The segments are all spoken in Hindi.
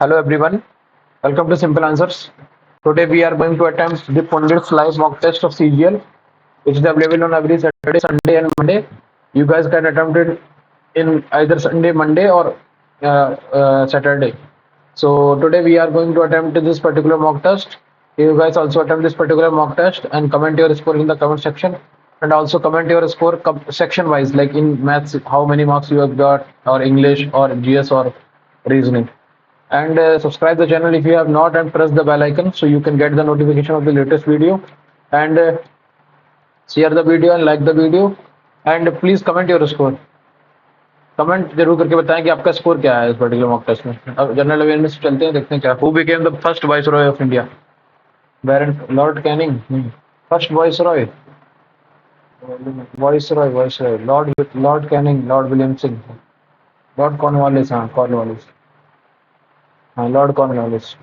Hello everyone, welcome to Simple Answers. Today we are going to attempt the Pundit's live mock test of CGL, which is available on every Saturday, Sunday, and Monday. You guys can attempt it in either Sunday, Monday, or Saturday. So today we are going to attempt this particular mock test. You guys also attempt this particular mock test and comment your score in the comment section. And also comment your score section wise, like in maths, how many marks you have got, or English, or GS, or reasoning. And subscribe the channel if you have not, and press the bell icon so you can get the notification of the latest video. And share the video and like the video, and please comment your score. Comment जरूर करके बताएं कि आपका स्कोर क्या है इस पर्टिकुलर मॉक टेस्ट में। अब जनरल अवेयरनेस चलते हैं, देखते हैं क्या। Who became the first viceroy of India? Baron Lord Canning. First viceroy, viceroy Lord Canning, Lord William Singh, Lord Cornwallis. हाँ, कॉर्नवालिस। हाँ, लॉर्ड कॉर्नवालिस।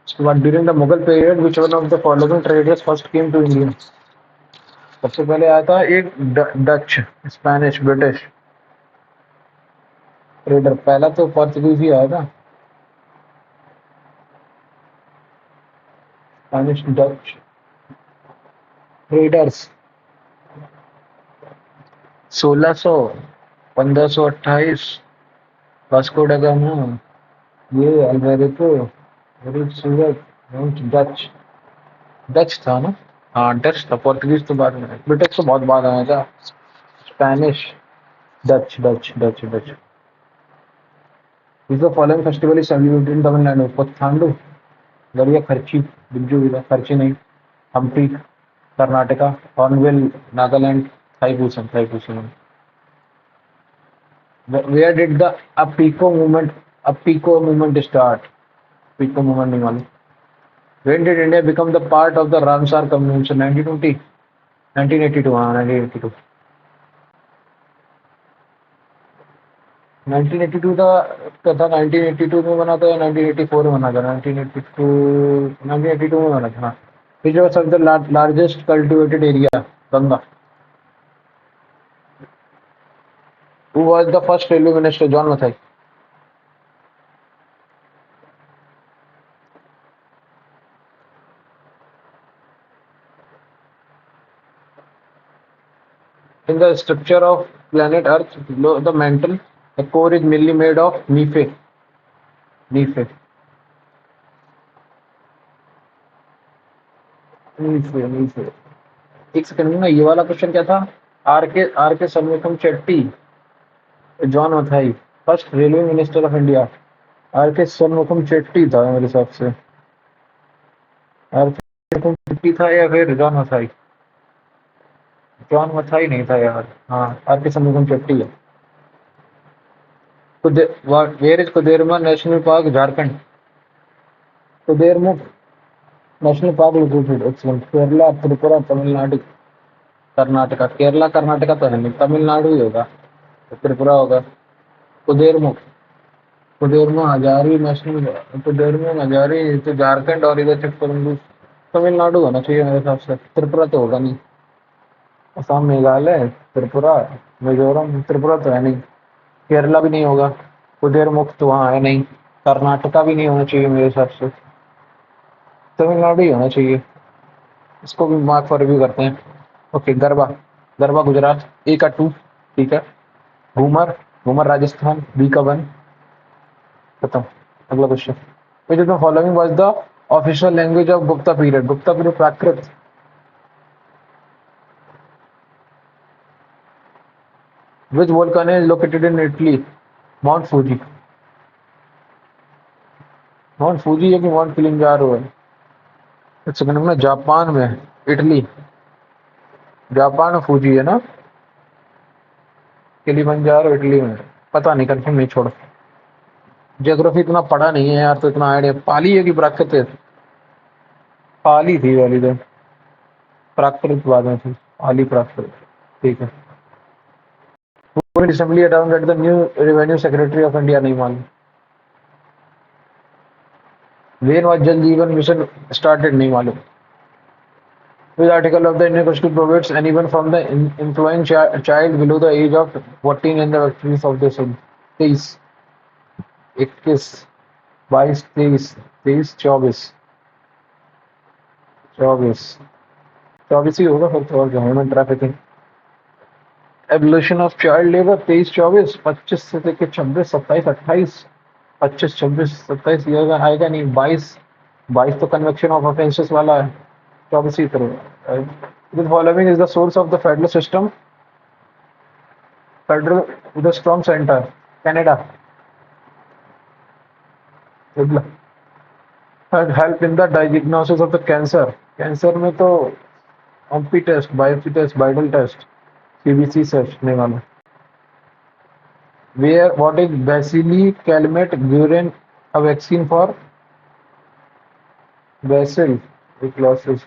उसके बाद during the Mughal period which one of the following traders first came to India? सबसे पहले आया था एक डच, स्पेनिश, ब्रिटिश ट्रेडर। पहला तो पोर्चुगीज ही आया था, Spanish Dutch traders. 1600, 1528, Vasco da gamma, ये अल्वेरिको, सूरत, डच। डच था ना? हाँ, डच था। पोर्चुगीज तो बाद में, ब्रिटिश तो बहुत बाद आया था। Spanish, Dutch Dutch Dutch Dutch. Is the following festival is celebrated in Tamil Nadu? Puthandu, Garia Kharchi, Bizu विदा, खर्ची नहीं, Hampi Karnataka, hornbill Nagaland, Thaipusam Thaipusam. Where did the Appiko movement start? Appiko movement नहीं मालूम। When did India become the part of the Ramsar Convention? 1920, 1982। हाँ, 1982। 1982 था 1982 में बना था या 1984 में बना था? 1982 में बना था। हाँ। Which was the largest cultivated area? Ganga. Who was the first railway minister? John Mathai. In the structure of planet Earth, below the mantle, the core is mainly made of Nephe. Nephe. Nephe। एक सेकंड में, ये वाला क्वेश्चन क्या था? R K Shanmukham Chetty, John Mathai, first railway minister of India. R K Shanmukham Chetty था मेरे हिसाब से। आर के सन्मुखम चेट्टी था या फिर जॉन मथाई? जॉन मथाई नहीं था यार। हाँ, आर के सन्मुखम चेट्टी है। Where is Koderma national park, Jharkhand? Kudremukh national park located, excellent. Kerala, Tripura, Tamil Nadu, Karnataka. Kerala Karnataka तो है नहीं, तमिलनाडु ही होगा, तो त्रिपुरा होगा। कुदेरमुख, कुदेरमुख हजारी नेशनल, कुदेरमुख हजारी तो झारखंड, और इधर चेक करूंगी, तमिलनाडु होना चाहिए मेरे हिसाब से। त्रिपुरा तो होगा नहीं। असम, मेघालय, त्रिपुरा, मिजोरम। त्रिपुरा तो है नहीं। केरला भी नहीं होगा। कुदेरमुख तो वहाँ है नहीं। कर्नाटका भी नहीं होना चाहिए मेरे हिसाब से। तमिलनाडु ही होना चाहिए। इसको भी मार्क फॉर रिव्यू करते हैं। ओके, गरबा, गरबा गुजरात। ए का 2, ठीक है। घूमर, घूमर राजस्थान। बी का 1, खत्म। अगला question. Which of the following was the official language of Gupta period? Gupta period Prakrit. Which volcano is located in Italy? Mount Fuji. Mount Fuji है कि माउंट किलिंजारो है? एक सेकंड में, जापान में, इटली, जापान में फूजी है ना? किलिमंजारो इटली में, पता नहीं, कंफर्म नहीं, छोड़ो। ज्योग्राफी इतना पढ़ा नहीं है यार, तो इतना आइडिया। पाली है कि प्राकृत है? पाली थी वाली तो, प्राकृत बाद में थी। पाली प्राकृत, ठीक है। Recently announced the new revenue secretary of India? नहीं मालूम। वेन वाज जल जीवन मिशन स्टार्टेड? नहीं मालूम। This article of the Indian Constitution prohibits anyone from the influence child below the age of 14 in the activities of the same. 23, 21, 22, 23, 23, 24, 24, 24 ही होगा फिर तो और क्या human trafficking abolition of child labour 23, 24, 25 से लेकर 26, 27, 28, 25, 26, 27 ये आएगा नहीं 22, 22 तो कन्वेक्शन ऑफ ऑफेंसेस वाला है 24 ही करो The following is the source of the federal system. Federal with a strong center. Canada. Help in the diagnosis of the cancer. Cancer में तो OMP test, biopsy test, vital test, CBC search नहीं वाला. What is Bacilli Calumet Guerin a vaccine for? Bacil tuberculosis.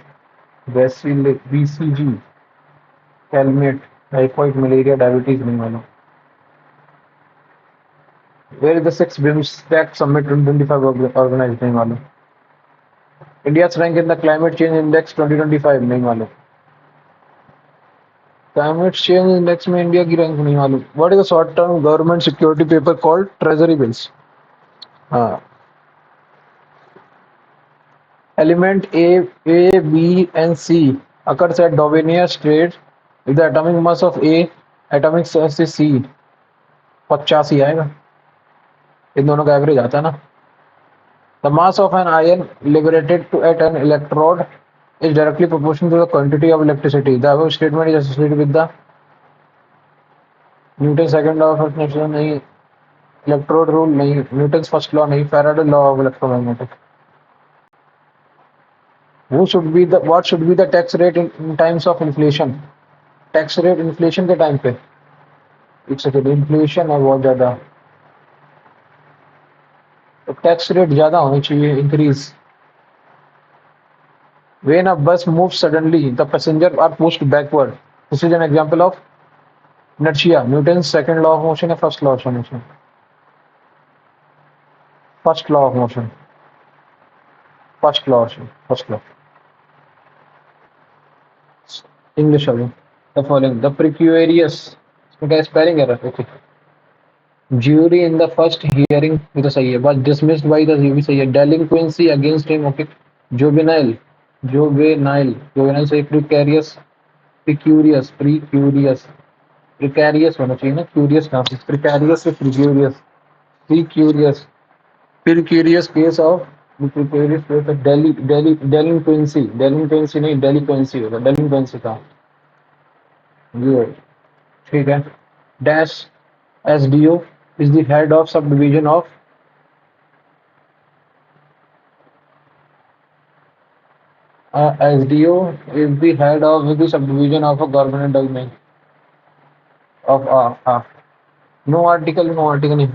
Bacilli BCG Calumet typhoid malaria diabetes नहीं वाला. Where is the sixth BIMSTEC Summit 2025 organized नहीं मालूम. India's rank in the Climate Change Index 2025 नहीं मालूम. Climate Change Index में इंडिया की रैंक नहीं मालूम. What is the short-term government security paper called? Treasury bills. हाँ. Element A, B, and C occurs at Dovenia Strait with the atomic mass of A, atomic mass is C. 50 ही आएगा. इन दोनों का एवरेज आता है ना. The mass of an ion liberated at an electrode is directly proportional to the quantity of electricity. The above statement is associated with the Newton's second law of inertia नहीं, electrode rule नहीं, Newton's first law नहीं, Faraday law of electromagnetic. What should be the tax rate in times of inflation? Tax rate inflation के टाइम पे एक सेकेंड इन्फ्लेशन है बहुत ज्यादा तो टैक्स रेट ज्यादा होनी चाहिए increase. When a bus moves suddenly, the passengers are pushed backward. This is an example of inertia. Newton's second law of motion or first law of motion? First law of motion. First law. English again. The following. The precarious. Okay, spelling error. Okay. Jury in the first hearing with a say was dismissed by the jury say delinquency against him. Okay. Juvenile say precarious होना चाहिए ना curious नाम से precarious से precarious case of delinquency नहीं delinquency होगा delinquency का ये ठीक है. Dash SDO is the head of subdivision of SDO is the head of the subdivision of a government domain of no article नहीं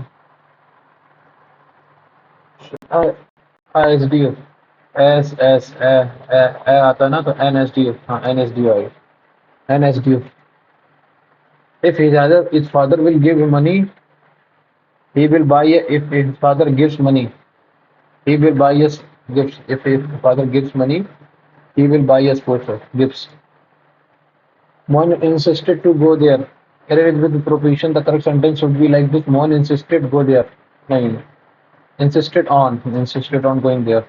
SDO S आता है ना तो NSDO हाँ NSDO आएगा NSDO. If his father will give him money, he will buy if his father gives money, he will buy us gifts. If his father gives money, he will buy us gifts. Mohan insisted to go there. Carried with proposition, the correct sentence should be like this. Mohan insisted go there. No. Insisted on going there.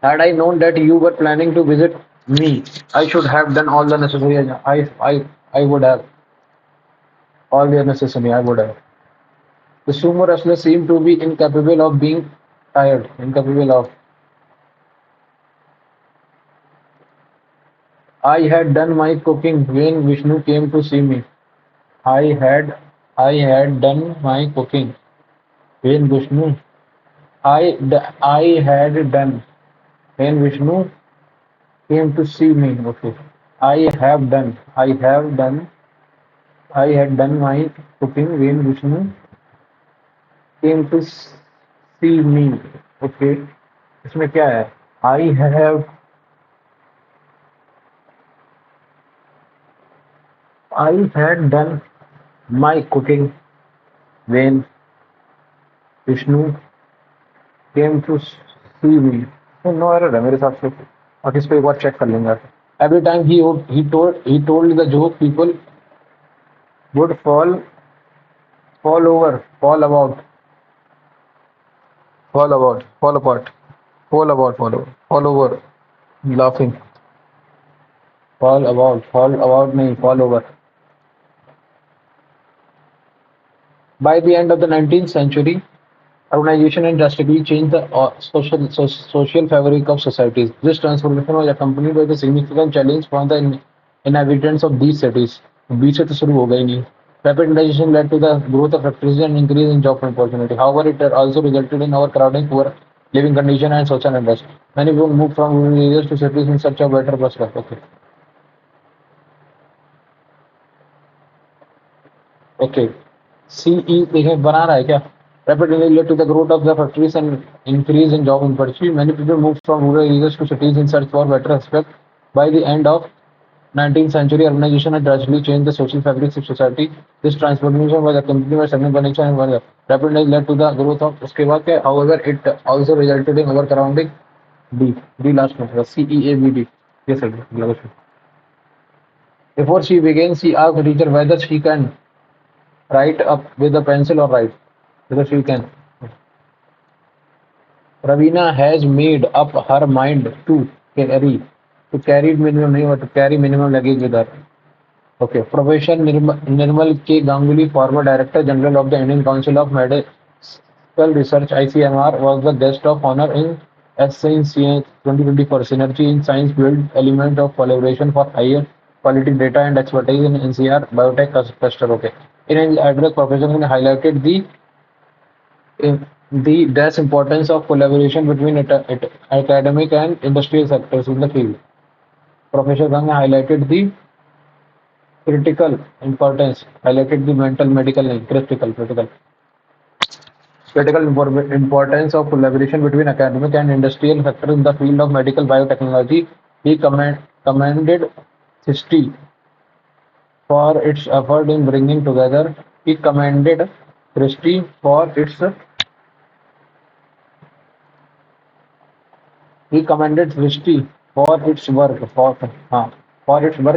Had I known that you were planning to visit me, I should have done all the necessary. I would have. All the necessary, I would have. The sumo wrestler seemed to be incapable of being tired. I had done my cooking when Vishnu came to see me. I had done my cooking when Vishnu. I had done when Vishnu came to see me. Okay. I had done my cooking when Vishnu came to see me. Okay. इसमें क्या है? I had done my cooking when Vishnu came to see me. No error है मेरे हिसाब से, और इस पे एक बार चेक कर लेंगे। Every time he told the joke, people would fall over, fall apart, fall over, laughing, fall about नहीं, fall over. By the end of the 19th century, urbanization and drastically changed the social fabric of societies. This transformation was accompanied by the significant challenge for the inhabitants of these cities. बीच से तो शुरू हो गई नहीं. Rapid urbanization led to the growth of factories and increase in job opportunity. However, it also resulted in overcrowding, poor living condition, and social unrest. Many people moved from rural areas to cities in search of better prospects. Okay. Okay. CE देखें बना रहा है क्या? Rapidly led to the growth of the factories and increase in job opportunity. Many people moved from rural areas to cities in search for better prospects. By the end of 19th century, urbanization had drastically changed the social fabric of society. This transformation was accompanied by sudden connection and was rapidly led to the growth of उसके बाद क्या? However, it also resulted in overcrowding. D last में होगा CEABD. ये सही है. Before she began, she asked the teacher whether she can write up with a pencil or write. Whether she can. Ravina has made up her mind to carry minimum नहीं, to carry minimum luggage with her. Okay. Professor Nirmal K. Ganguly, former Director General of the Indian Council of Medical Research (ICMR), was the guest of honor in SCIENCE 2024. Synergy in Science built element of collaboration for higher quality data and expertise in NCR biotech cluster. Okay. In his address, Professor highlighted the importance of collaboration between academic and industrial sectors in the field. Professor Gang highlighted the mental, medical, and critical importance of collaboration between academic and industrial sectors in the field of medical biotechnology. He commended SISTI for its effort in bringing together. He commended SISTI for its He commended Srishti for its work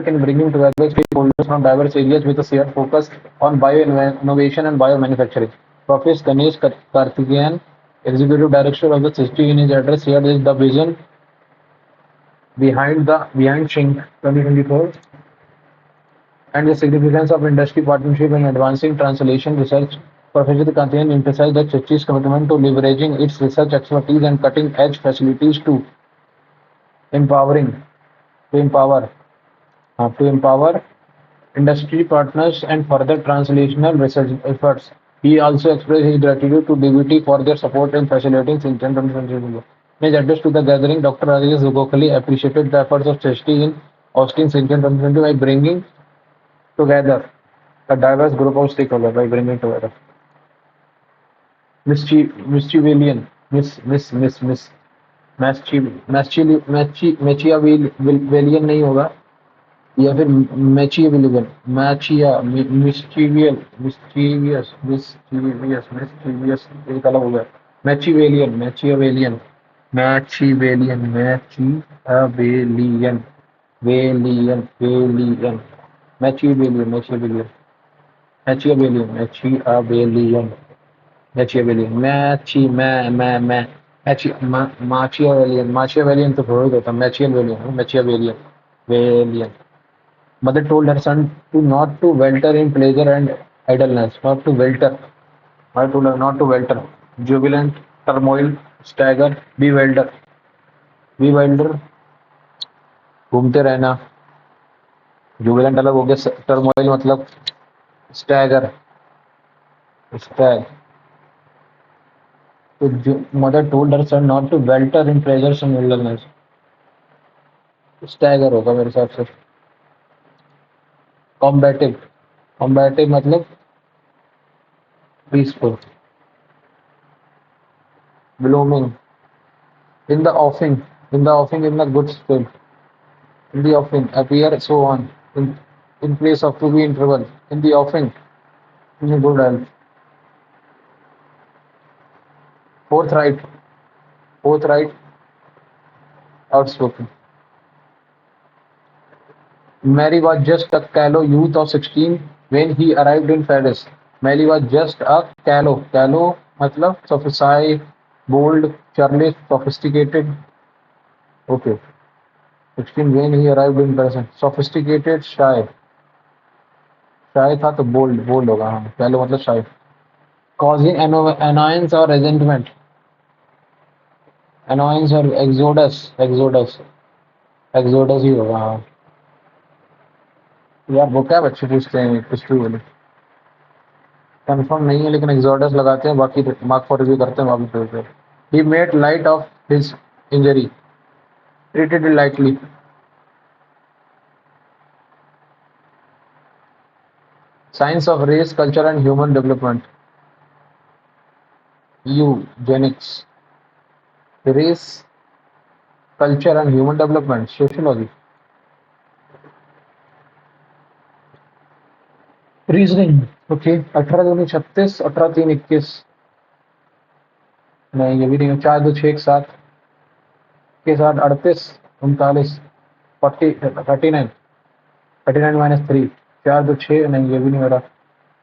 in bringing together stakeholders from diverse areas with a shared focus on bio-innovation and biomanufacturing. Professor Ganesh Karthikeyan, Executive Director of the Srishti, in his address shared the vision behind Shrink 2024 and the significance of industry partnership in advancing translation research. Professor Karthikeyan emphasized that Srishti's commitment to leveraging its research expertise and cutting-edge facilities empowering to empower industry partners and further translational research efforts. He also expressed his gratitude to DBT for their support in facilitating Syngenta 2022. In his address to the gathering, Dr. Rajesh Gokhale appreciated the efforts of Chesty in hosting Syngenta 2022 by bringing together a diverse group of stakeholders. Mischievalian, Miss मैचियावेलियन नहीं होगा, या फिर मैचियावेलियन, मिस्टीवियस एक अलग हो गया. मैचियावेलियन, वेलियन, मैचियावेलियन, Machiavellian तो थोड़ा ही होता है. Machiavellian. Mother told her son to not to welter in pleasure and idleness. Not to welter. Mother told her not to welter. Jubilant, turmoil, stagger, bewilder. घूमते रहना. Jubilant अलग हो गया. Turmoil मतलब stagger. So mother told her son not to welter in pleasures and idleness. Stagger होगा मेरे हिसाब से. Combative मतलब peaceful. Blooming. In the offing, in the good spirit. In the offing, appear, so on. In place of to be in trouble. In the offing, in good health. Forthright. outspoken. Mary was just a callow youth of 16 when he arrived in Paris. Mary was just a callow. Callow मतलब sophisticated, bold, churlish, sophisticated. Okay. 16 when he arrived in Paris. Sophisticated, shy. Shy था तो bold होगा हाँ. Callow मतलब shy. Causing annoyance or resentment. Annoyance or exodus ही होगा हाँ. यार वो क्या बच्चे पूछते हैं कुछ भी बोले. कंफर्म नहीं है लेकिन एक्सोडस लगाते हैं बाकी मार्क फॉर रिव्यू करते हैं वापस भेजते हैं. He made light of his injury, treated it lightly. Science of race culture and human development. Eugenics. Race culture and human development sociology. Reasoning. Okay 18×2 = 36, 18×3 = 21. नहीं ये भी नहीं. 4×2 = 6, 7 के साथ 38, 39, 39, 39 - 3. 4×2 = 6. नहीं ये भी नहीं हो रहा.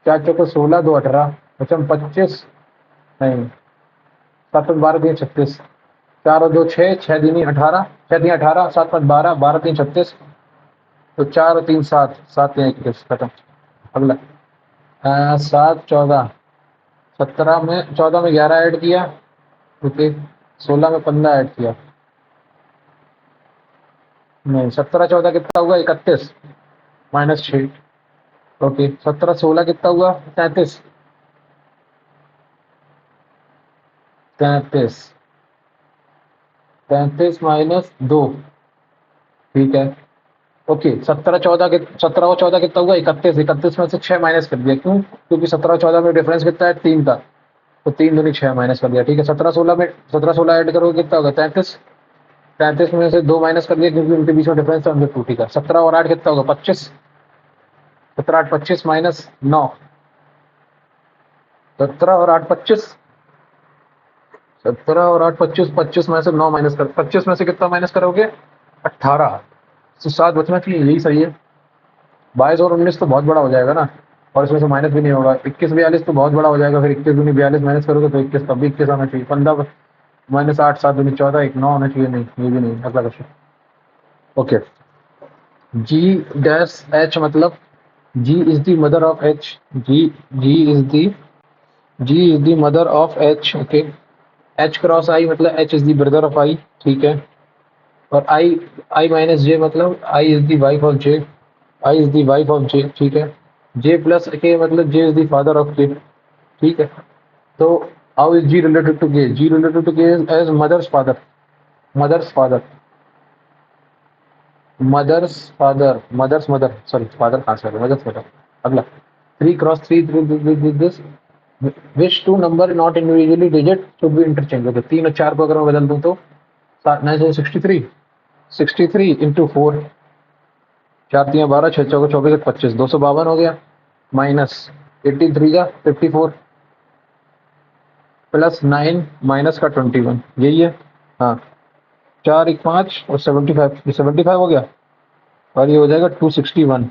4×4 = 16, 2 = 18, 25 नहीं. 7×12 = 36. 4×2 = 6, 6×3 = 18, 6×3 = 18, 7×5 = 12, 12×3 = 36. तो 4×3 = 7, 7×3 = 21. खत्म. अगला 7, 14, 17 में 14 में 11 ऐड किया. ओके 16 में 15 ऐड किया. नहीं 17 14 कितना हुआ 31 -6. ओके 17 16 कितना हुआ 33. 33 -2. ठीक है. ओके 17 और 14 कितना हुआ 31. 31 में से 6 माइनस कर दिया. क्यों? क्योंकि 17 14 में डिफरेंस कितना है 3 का. तो 3 दूनी 6 माइनस कर दिया. ठीक है 17 16 में 17 16 ऐड करोगे कितना होगा 33. 33 में से 2 माइनस कर दिया क्योंकि उनके बीच में डिफरेंस है 2. ठीक है 17 और 8 कितना होगा 25. 17 8 25 -9. 17 और 8 25. 17 और 8 25. 25 में से 9 माइनस कर 25 में से कितना माइनस करोगे 18. तो 7 बचना चाहिए. यही सही है. 22 और 19 तो बहुत बड़ा हो जाएगा ना. और इसमें से माइनस भी नहीं होगा. 21 42 तो बहुत बड़ा हो जाएगा. फिर 21 दूनी 42 माइनस करोगे तो 21 तब भी 21 आना चाहिए. 15 -8 7 दूनी 14 1 9 होना चाहिए. नहीं ये भी नहीं. अगला क्वेश्चन. ओके G-H मतलब G is the mother of H. G is the mother of H. Okay. H cross I मतलब H is the brother of I. ठीक है. और I minus J मतलब I is the wife of J. I is the wife of J. ठीक है. J plus K मतलब J is the father of K. ठीक है. तो how is G related to K? G related to K as mother's father. Mother's father. Mother's mother. Sorry, father कहाँ से आ गया? Mother's mother. अगला 3×3 this. Which two number not individually digit should be interchangeable? 3 और 4 को अगर मैं बदल दूं तो 63. 63 into 4. 4 3 12, 6 4 24 25. 252 हो गया. माइनस 18 3 जा 54 प्लस 9 माइनस का 21. यही है. हाँ 4 1 5 और 75. ये 75 हो गया और ये हो जाएगा 261.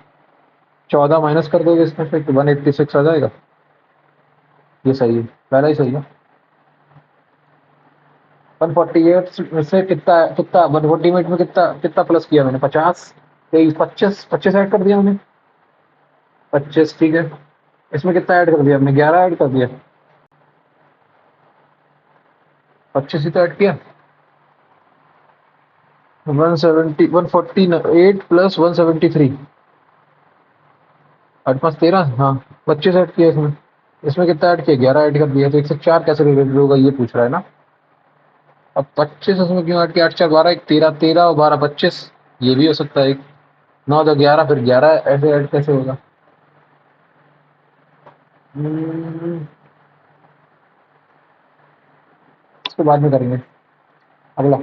14 माइनस कर दोगे इसमें से तो 186 आ जाएगा. ये सही है. पहला ही सही है. 148 में से कितना 148 में कितना प्लस किया मैंने 50 23 25 ऐड कर दिया मैंने 25. ठीक है. इसमें कितना ऐड कर दिया हमने 11 ऐड कर दिया. 25 ही तो ऐड किया. 170 148 प्लस 173 8 5 13. हाँ 25 ऐड किया इसमें. इसमें कितना ऐड किया 11 ऐड कर दिया. तो 104 कैसे रिलेटेड होगा ये पूछ रहा है ना. अब 25 इसमें क्यों ऐड किया 8 4 12 1 13 13 और 12 25. ये भी हो सकता है. 9 2 11 फिर 11 ऐसे ऐड कैसे होगा. इसको बाद में करेंगे. अगला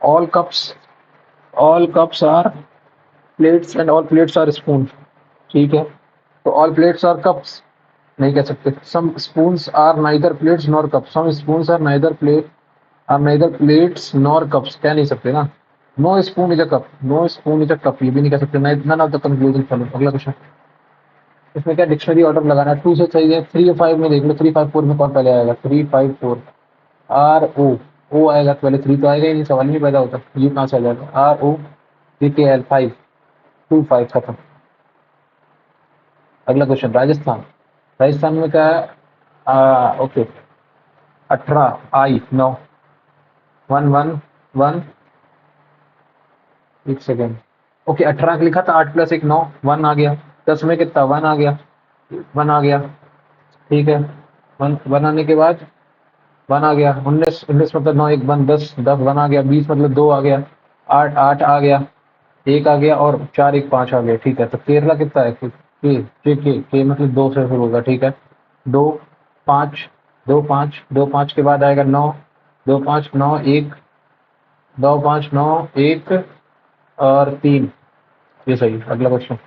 all cups are plates and all plates are spoon. ठीक है. तो all plates are cups नहीं कह सकते. some spoons are neither plates nor cups. some spoons are neither plates nor cups कह नहीं सकते ना. No spoon is a cup, no spoon is a cup ये भी नहीं कह सकते, none of the conclusion follow. अगला क्वेश्चन, इसमें क्या डिक्शनरी ऑर्डर लगाना है, 2 से सही है, 3 और 5 में देख लो, 3 5 4 में कौन पहले आएगा, 3 5 4 आर ओ, ओ आएगा तो पहले, 3 तो आएगा ही नहीं, सवाल नहीं पैदा होता, यू कहाँ से आ जाएगा, आर ओ डी के एल 5, 2 5 खत्म। अगला क्वेश्चन, राजस्थान, राजस्थान में क्या है, ओके 18 आई 9 1 1 1, एक सेकेंड, ओके 18 लिखा था, 8 प्लस 1 9, 1 आ गया, 10 में कितना 1 आ गया, 1 आ गया, ठीक है, 1 आने के बाद 1 आ गया, 19 19 मतलब 9 1 1 10 10 1 आ गया, 20 मतलब 2 आ गया, 8 8 आ गया, 1 आ गया और 4 1 5 आ गया, ठीक है। तो केरला कितना है, के मतलब 2 से शुरू होगा, ठीक है, 2 5 2 5 2 5 के बाद आएगा 9 2 5 9 1 2 5 9 1 और 3, ये सही। अगला question,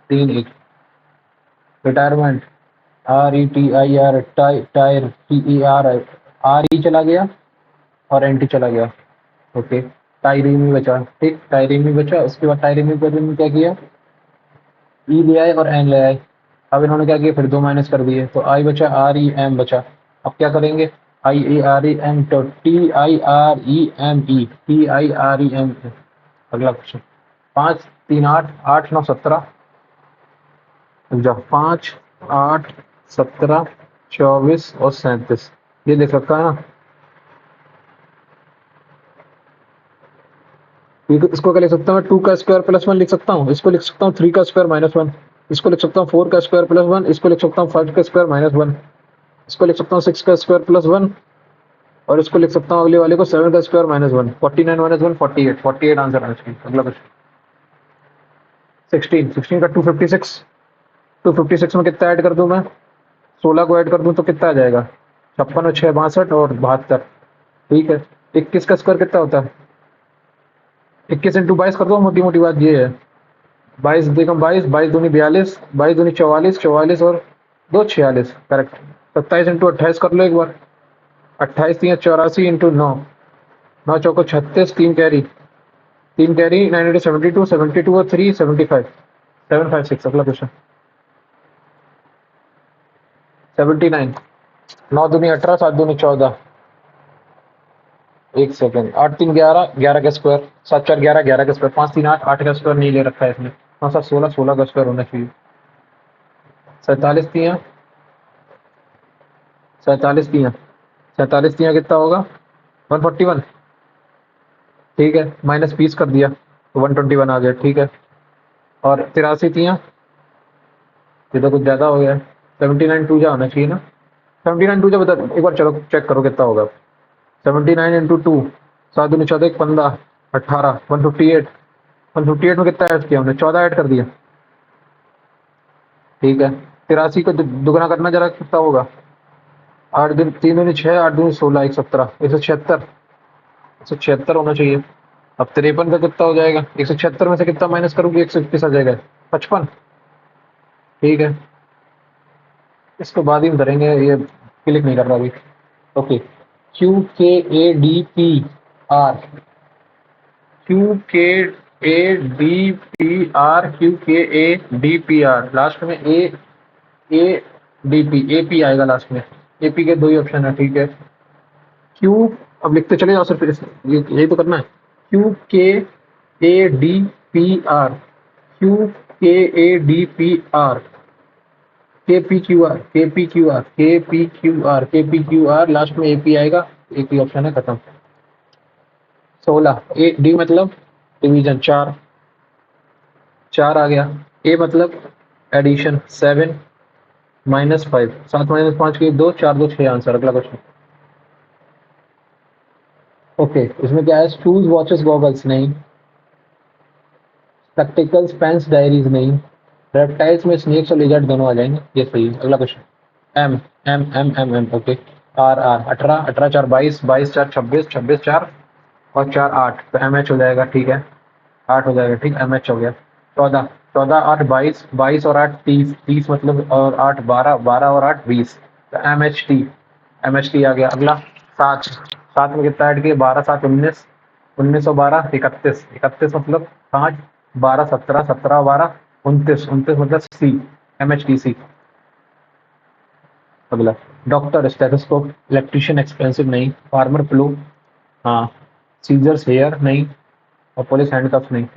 3 1, retirement, R E T I are, tyre T E R, R E चला गया और एन टी चला गया, ओके, टायरीमी बचा, ठीक, टायरीमी बचा, उसके बाद टायरीमी पर इन्होंने क्या किया, ई ले आए और एन ले आए, अब इन्होंने क्या किया, फिर 2 माइनस कर दिए, तो आई बचा, आर ई एम बचा, अब क्या करेंगे, I A R E M, तो T I R E M E, T I R E M. अगला क्वेश्चन, 5 3 8 8 9 17, जब 5 8 17 24 और 37, ये देख रखा है ना, इसको क्या लिख सकता हूँ मैं, 2 का स्क्वायर प्लस 1 लिख सकता हूँ, इसको लिख सकता हूँ 3 का स्क्वायर माइनस 1, इसको लिख सकता हूँ 4 का स्क्वायर प्लस 1, इसको लिख सकता हूँ 5 का स्क्वायर माइनस 1, इसको लिख सकता हूँ 6 का स्क्वायर प्लस 1, और इसको लिख सकता हूँ अगले वाले को 7 का स्क्वायर माइनस 1, 49 माइनस 1 48, 48 आंसर आना चाहिए। अगला क्वेश्चन, 16 16 का 256, 256 में कितना ऐड कर दूं मैं, 16 को ऐड कर दूं तो कितना आ जाएगा, 56 और 6 62 और 72, ठीक है। 21 का स्क्वायर कितना होता है, 21 इंटू 22 कर दो, मोटी मोटी बात ये है, 22 देखो, 22 22 दूनी 42, 22 दूनी 44, 44 और 2 46, करेक्ट। 27 इंटू 28 कर लो एक बार, 28 3 84 इंटू 9, 9 चौको 36, 3 कैरी, 3 कैरी 9 इंटू 72, 72 और 3 75, 756। अगला क्वेश्चन, 79, 9 दूनी 18, 7 दूनी 14, एक सेकंड, 8 3 11, 11 का स्क्वायर, 7 4 11, 11 का स्क्वायर, 5 3 8, 8 का स्क्वायर नहीं ले रखा है इसमें, 9 7 16, 16 का स्क्वायर होना चाहिए, 47 तियां, 47 तियां, 47 तियां कितना होगा, 141, ठीक है, माइनस 20 कर दिया तो 121 आ गया, ठीक है। और 83 तियां, ये तो कुछ ज्यादा हो गया, 79 टू जा होना चाहिए ना, 79 टू जा बता एक बार, चलो चेक करो कितना होगा, 79 इंटू 2, 7 दूनी 14 1 15 18, 158, 158 में कितना ऐड किया हमने, 14 ऐड कर दिया, ठीक है। 83 को दुगना करना जरा, कितना होगा, 8 दिन 3 दूनी 6, 8 दूनी 16, 1 17, 176, 176 होना चाहिए। अब 53 का कितना हो जाएगा, 176 में से कितना माइनस करूंगी, 121 आ जाएगा, 55, ठीक है। इसको बाद ही में करेंगे, ये क्लिक नहीं कर रहा अभी, okay. Q K A D P R, Q K A D P R, Q K A D P R, last में A D P, A P आएगा लास्ट में, ए पी के 2 ही ऑप्शन है, ठीक है। क्यू, अब लिखते चले जाओ, सिर्फ यही तो करना है, Q K A D P R, Q K A D P are, के पी क्यू आर, के पी क्यू आर, के पी क्यू आर, के पी क्यू आर, लास्ट में ए पी आएगा, एक ही ऑप्शन है, खत्म। 16, ए डी मतलब डिवीजन, 4 4 आ गया, ए मतलब एडिशन, 7 माइनस 5, 7 माइनस 5 की 2, 4 2 6 आंसर। अगला क्वेश्चन, ओके, इसमें क्या है, शूज वॉचेस गॉगल्स नहीं, स्पेक्टिकल्स पेन्स डायरीज नहीं, रेप्टाइल्स में स्नेक्स और लिजर्ड दोनों आ जाएंगे, ये सही है। अगला question, M M M M M, okay. R R 18, 18 4 22, 22 4 26, 26 4 और 4 8, तो एम एच हो जाएगा, ठीक है, 8 हो जाएगा, ठीक, एम एच हो गया। 14, 14 8 22, 22 और 8 30, 30 मतलब और 8 12, 12 और 8 20, तो M H T, M H T आ गया। अगला 7, 7 में कितना ऐड किया, 12 7 19, 1912 31 31 मतलब 5 12 17 17 12 29 29 मतलब सी MHTC। अगला डॉक्टर स्टेथोस्कोप, इलेक्ट्रिशियन एक्सपेंसिव नहीं, फार्मर प्लो हाँ, सीजर्स हेयर नहीं, और पुलिस हैंडकफ नहीं।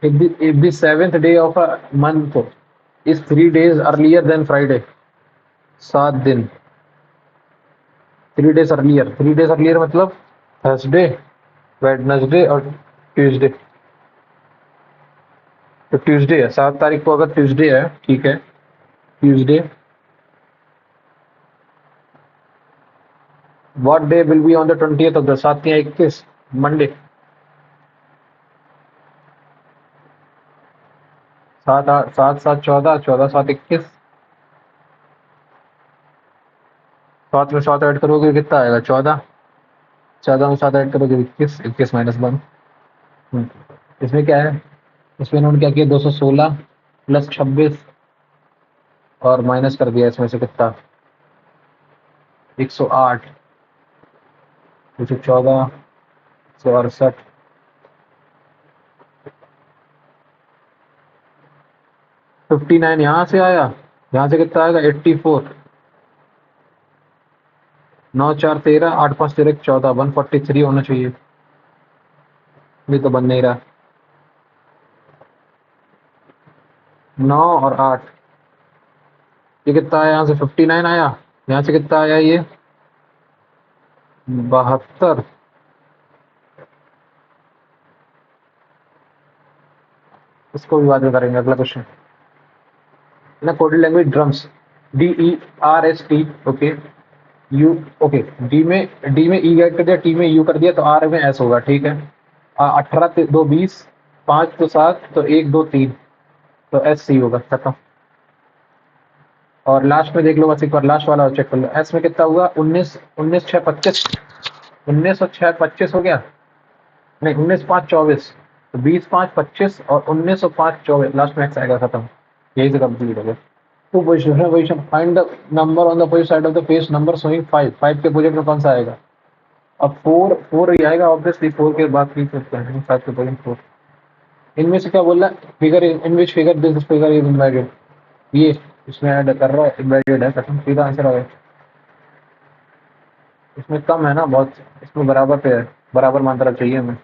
If the seventh day of a month is 3 days earlier than Friday, 7 दिन, 3 days earlier, 3 days earlier मतलब थर्सडे, वेडनेसडे और ट्यूसडे। तो ट्यूसडे है, 7 तारीख को अगर ट्यूसडे है, ठीक है, Tuesday. What day will be on the 20th of the 7 या 21 मंडे। 7 7 14 14 7 21। 7 में 7 ऐड करोगे कितना आएगा 14। 14 में 7 ऐड करोगे 21, 21 -1। इसमें क्या है, इसमें इन्होंने क्या किया 216 प्लस 26 और माइनस कर दिया इसमें से कितना 108 214 168 59 यहाँ से आया, यहाँ से कितना आएगा 84 9 4 13 8 5 13 14 143 होना चाहिए। ये तो बन नहीं रहा। 9 और 8 ये कितना आया, यहाँ से 59 आया, यहाँ से कितना आया ये 72। इसको भी बाद में करेंगे। अगला क्वेश्चन ना, coded language drums DERST okay you okay, D में ई ऐड कर दिया, टी में यू कर दिया, तो आर में एस होगा, ठीक है। 18 2 20 5 तो 7 तो 1 2 3 तो एस सी होगा, खत्म। और लास्ट में देख लो बस एक बार, लास्ट वाला चेक कर लो, एस में कितना हुआ 19 19 6 25 19 और 6 25 हो गया, नहीं 19 5 24 तो 20 5 25 और 19 और 5 24 लास्ट में एक्स आएगा, खत्म। यही से कंप्लीट हो गया। To position find the number on the opposite side of the page, number showing 5 5 के अपोजिट में कौन सा आएगा। अब 4 ही आएगा ऑब्वियसली, 4 के बाद 3 सकते हैं, 5 के अपोजिट 4। इनमें से क्या बोल रहा है, figure in which figure this figure is invalid, ये इसमें ऐड कर रहा है इनवैलिड है, खत्म, सीधा आंसर आ गया। इसमें कम है ना बहुत, इसमें बराबर पे है, बराबर मात्रा चाहिए हमें।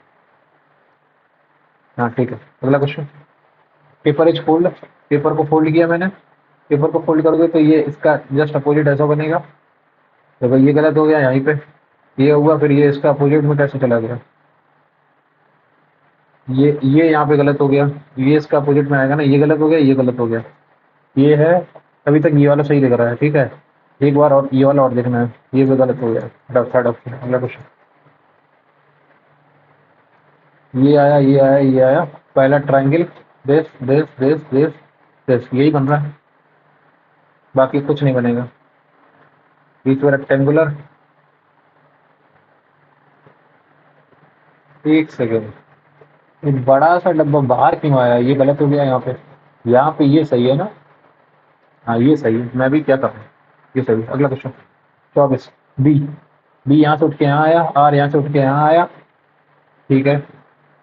हाँ ठीक है। अगला question, paper is fold, paper को फोल्ड किया मैंने, पेपर को फोल्ड करोगे तो ये इसका जस्ट अपोजिट ऐसा बनेगा। देखो ये गलत हो गया, यहीं पे ये हुआ, फिर ये इसका अपोजिट में कैसे चला गया, ये यहाँ पे गलत हो गया, ये इसका अपोजिट में आएगा ना, ये गलत हो गया, ये गलत हो गया, ये है। अभी तक ये वाला सही दिख रहा है, ठीक है, एक बार और ये वाला और देखना है, ये भी गलत हो गया। Third option. अगला क्वेश्चन, ये आया, ये आया, ये आया, पहला triangle, this this this this this, यही बन रहा है, बाकी कुछ नहीं बनेगा। बीच में रेक्टेंगुलर, एक सेकेंड, ये बड़ा सा डब्बा बाहर क्यों आया, ये गलत हो गया यहाँ पे ये सही है ना, हाँ ये सही है, मैं भी क्या करूँ, ये सही है। अगला क्वेश्चन 24, बी, बी यहाँ से उठ के यहाँ आया, आर यहाँ से उठ के यहाँ आया, ठीक है,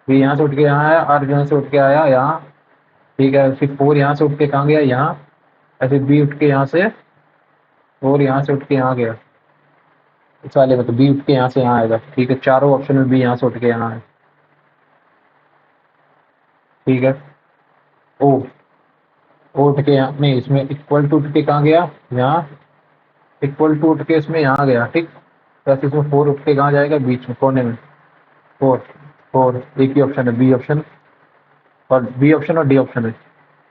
बी यहाँ से उठ के यहाँ आया, आर यहाँ से उठ के आया यहाँ, ठीक है, फिर 4 यहाँ से उठ के कहाँ गया यहाँ, ऐसे बी उठ के यहाँ से, 4 यहाँ से उठ के यहाँ गया, इस वाले में तो बी उठ के यहाँ से यहाँ आएगा, ठीक है, चारों ऑप्शन में बी यहाँ से उठ के यहाँ है, ठीक है। ओ, ओ उठ के यहाँ नहीं, इसमें इक्वल टू उठ के कहाँ गया यहाँ, इक्वल टू उठ के इसमें यहाँ गया, ठीक, तो ऐसे इसमें 4 उठ के कहाँ जाएगा बीच में कोने में, 4 4 एक ही ऑप्शन है, बी ऑप्शन, और बी ऑप्शन और डी ऑप्शन है।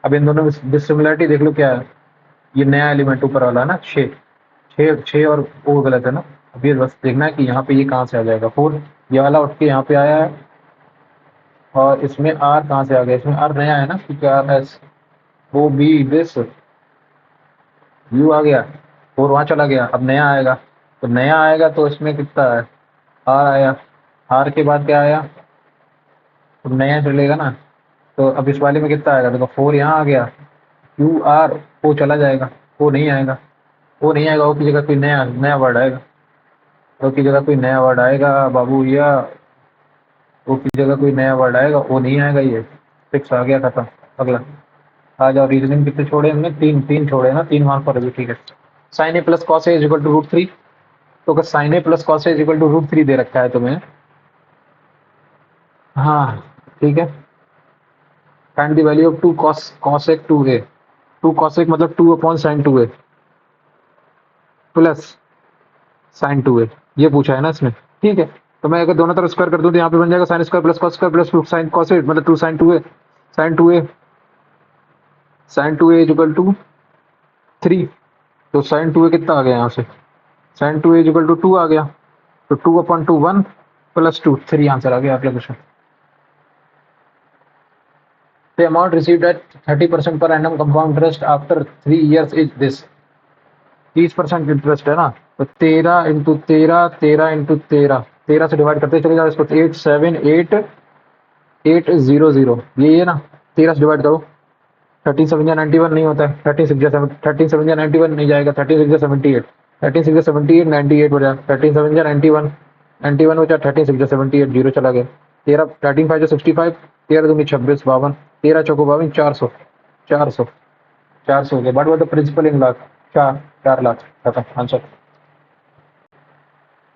अब इन दोनों में डिसिमिलरिटी देख लो क्या है, ये नया एलिमेंट ऊपर वाला ना 6 6 6 और वो गलत है ना। अब ये बस देखना है कि यहाँ पे ये कहाँ से आ जाएगा 4, ये वाला उठ के यहाँ पे आया है, और इसमें आर कहाँ से आ गया, इसमें आर नया है ना, क्योंकि R S O B this U आ गया, 4 वहाँ चला गया, अब नया आएगा, तो नया आएगा तो इसमें कितना है, आर आया, आर के बाद क्या आया, तो नया चलेगा ना, तो अब इस वाले में कितना आएगा, देखो 4 यहाँ आ गया, क्यू आर ओ चला जाएगा, ओ नहीं आएगा, ओ नहीं आएगा, ओ की जगह कोई नया नया वर्ड आएगा, ओ की जगह कोई नया वर्ड आएगा बाबू, या ओ की जगह कोई नया वर्ड आएगा, ओ नहीं आएगा, ये फिक्स आ गया, खत्म। अगला आ जाओ। रीजनिंग कितने छोड़े हमने? तीन तीन छोड़े ना, 3 मार्क पर अभी, ठीक है। Sine A plus cos A is equal to √3। तो अगर sine A plus cos A is equal to √3 दे रखा है तुम्हें, हाँ ठीक है। Find the value of 2 cosec 2a। 2 cosec मतलब 2 upon sine 2a plus sign 2a, ये पूछा है ना इसमें, ठीक है। तो मैं अगर दोनों तरफ स्क्वायर कर दूं तो यहाँ पे बन जाएगा sine square plus cos square plus 2 sine cos A, मतलब 2 sine 2a। Sine 2a sine 2a is equal to 3। तो साइन 2a कितना आ गया यहाँ से? Sine 2a is equal to 2 आ गया। तो 2 अपॉन 2 1 प्लस 2 3 आंसर आ गया अगला question. The amount received at 30% per annum compound interest after 3 years is this। 30% interest है ना, तो 13 इंटू 13, 13 इंटू 13, 13 से डिवाइड करते चले जाओ इसको। 878,800, ये ना, 13 से डिवाइड करो। 13 7 91 नहीं होता है, 13 6 13 7 91 नहीं जाएगा, 13 6 78, 13 6 78 98 बचा, 13 7 91, 91 बचा, 13 6 78 जीरो चला गया। 13 13 5 65, 13 दूनी 26 52, 13 चौको 52, 400 400 400 हो गया। बट वो तो प्रिंसिपल इन लाख, 4 लाख, खत्म answer.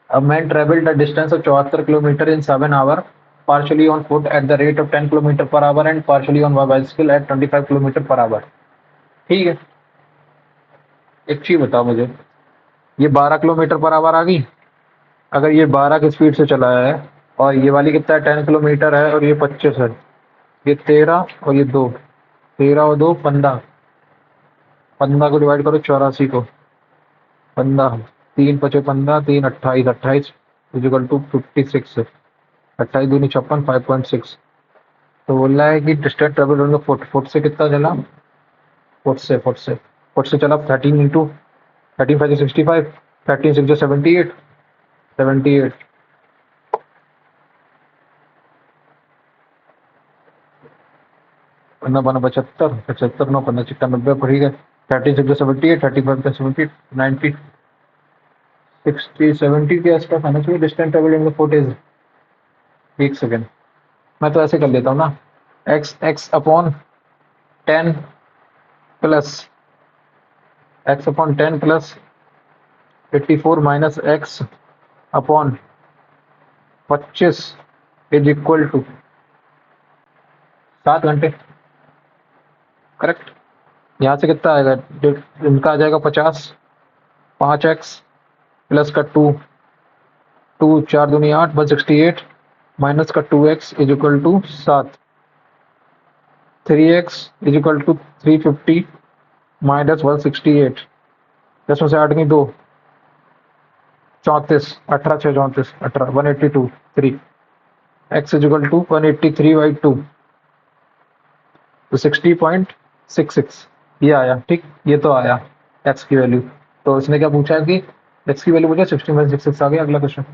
A man traveled a distance of 74 kilometer in 7 hours, partially on foot at the rate of 10 kilometer per hour and partially on bicycle at 25 kilometer per hour। ठीक है, एक चीज बताओ मुझे, ये 12 किलोमीटर पर आवर आ गई। अगर ये 12 की स्पीड से चला है और ये वाली कितना है, 10 किलोमीटर है, और ये 25 है, ये 13 और ये 2, 13 और 2 15, 15 को डिवाइड करो 84 को, 15, 3 पचे 15, 3 28, 28 इजिकल टू 56, 28 दूनी 56, 5.6। तो बोल रहा है कि distance travel on the foot, foot से कितना चला, फुट से चला 13 इंटू 13 5 65, 13 6 78, 78 पन्ना बना 75, 75 9 पन्ना चिक्का 90, ठीक है। 13 6 78, 35 70, 90, 60 70 के आसपास आना चाहिए distance travel in the foot is. एक सेकेंड, मैं तो ऐसे कर लेता हूँ ना, x upon 10 plus x upon 10 plus 84 minus x upon 25 is equal to 7 घंटे, करेक्ट। यहाँ से कितना आएगा, इनका आ जाएगा 50, 5x प्लस का 2, 2 4 दूनी 8 168 माइनस का 2x is equal to 7, 3x is equal to 350 minus 168, 10 में से 8 की 2, 34, 18 6 34, 18 182 3, x इज इक्वल टू 183/2, तो 60.66 ये आया, ठीक। ये तो आया x की वैल्यू। तो इसने क्या पूछा है कि x की वैल्यू मुझे 60.66 आ गया। अगला question,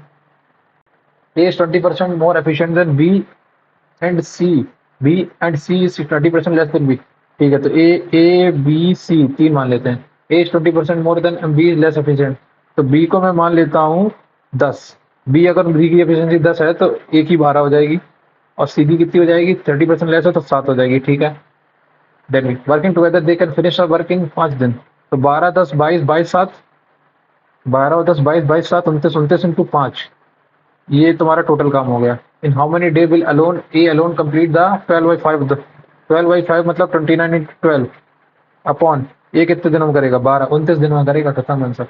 A is 20% more efficient than B and C, B and C is 20% less than B। ठीक है, तो A B C तीन मान लेते हैं। A is 20% more than B is less efficient, तो B को मैं मान लेता हूँ 10। B अगर B की एफिशिएंसी 10 है तो A की 12 हो जाएगी, और C की कितनी हो जाएगी, 30% लेस है तो 7 हो जाएगी, ठीक है। Then working together they can finish work in 5 दिन। तो 12 10 22 22 7, 12 और 10 22 22 7 29 29 इंटू 5, ये तुम्हारा टोटल काम हो गया। In how many day will alone A alone complete the 12/5, 12/5 मतलब 29 इंटू 12 अपॉन ये कितने दिनों में करेगा, 12 29 दिन में करेगा, खत्म आंसर।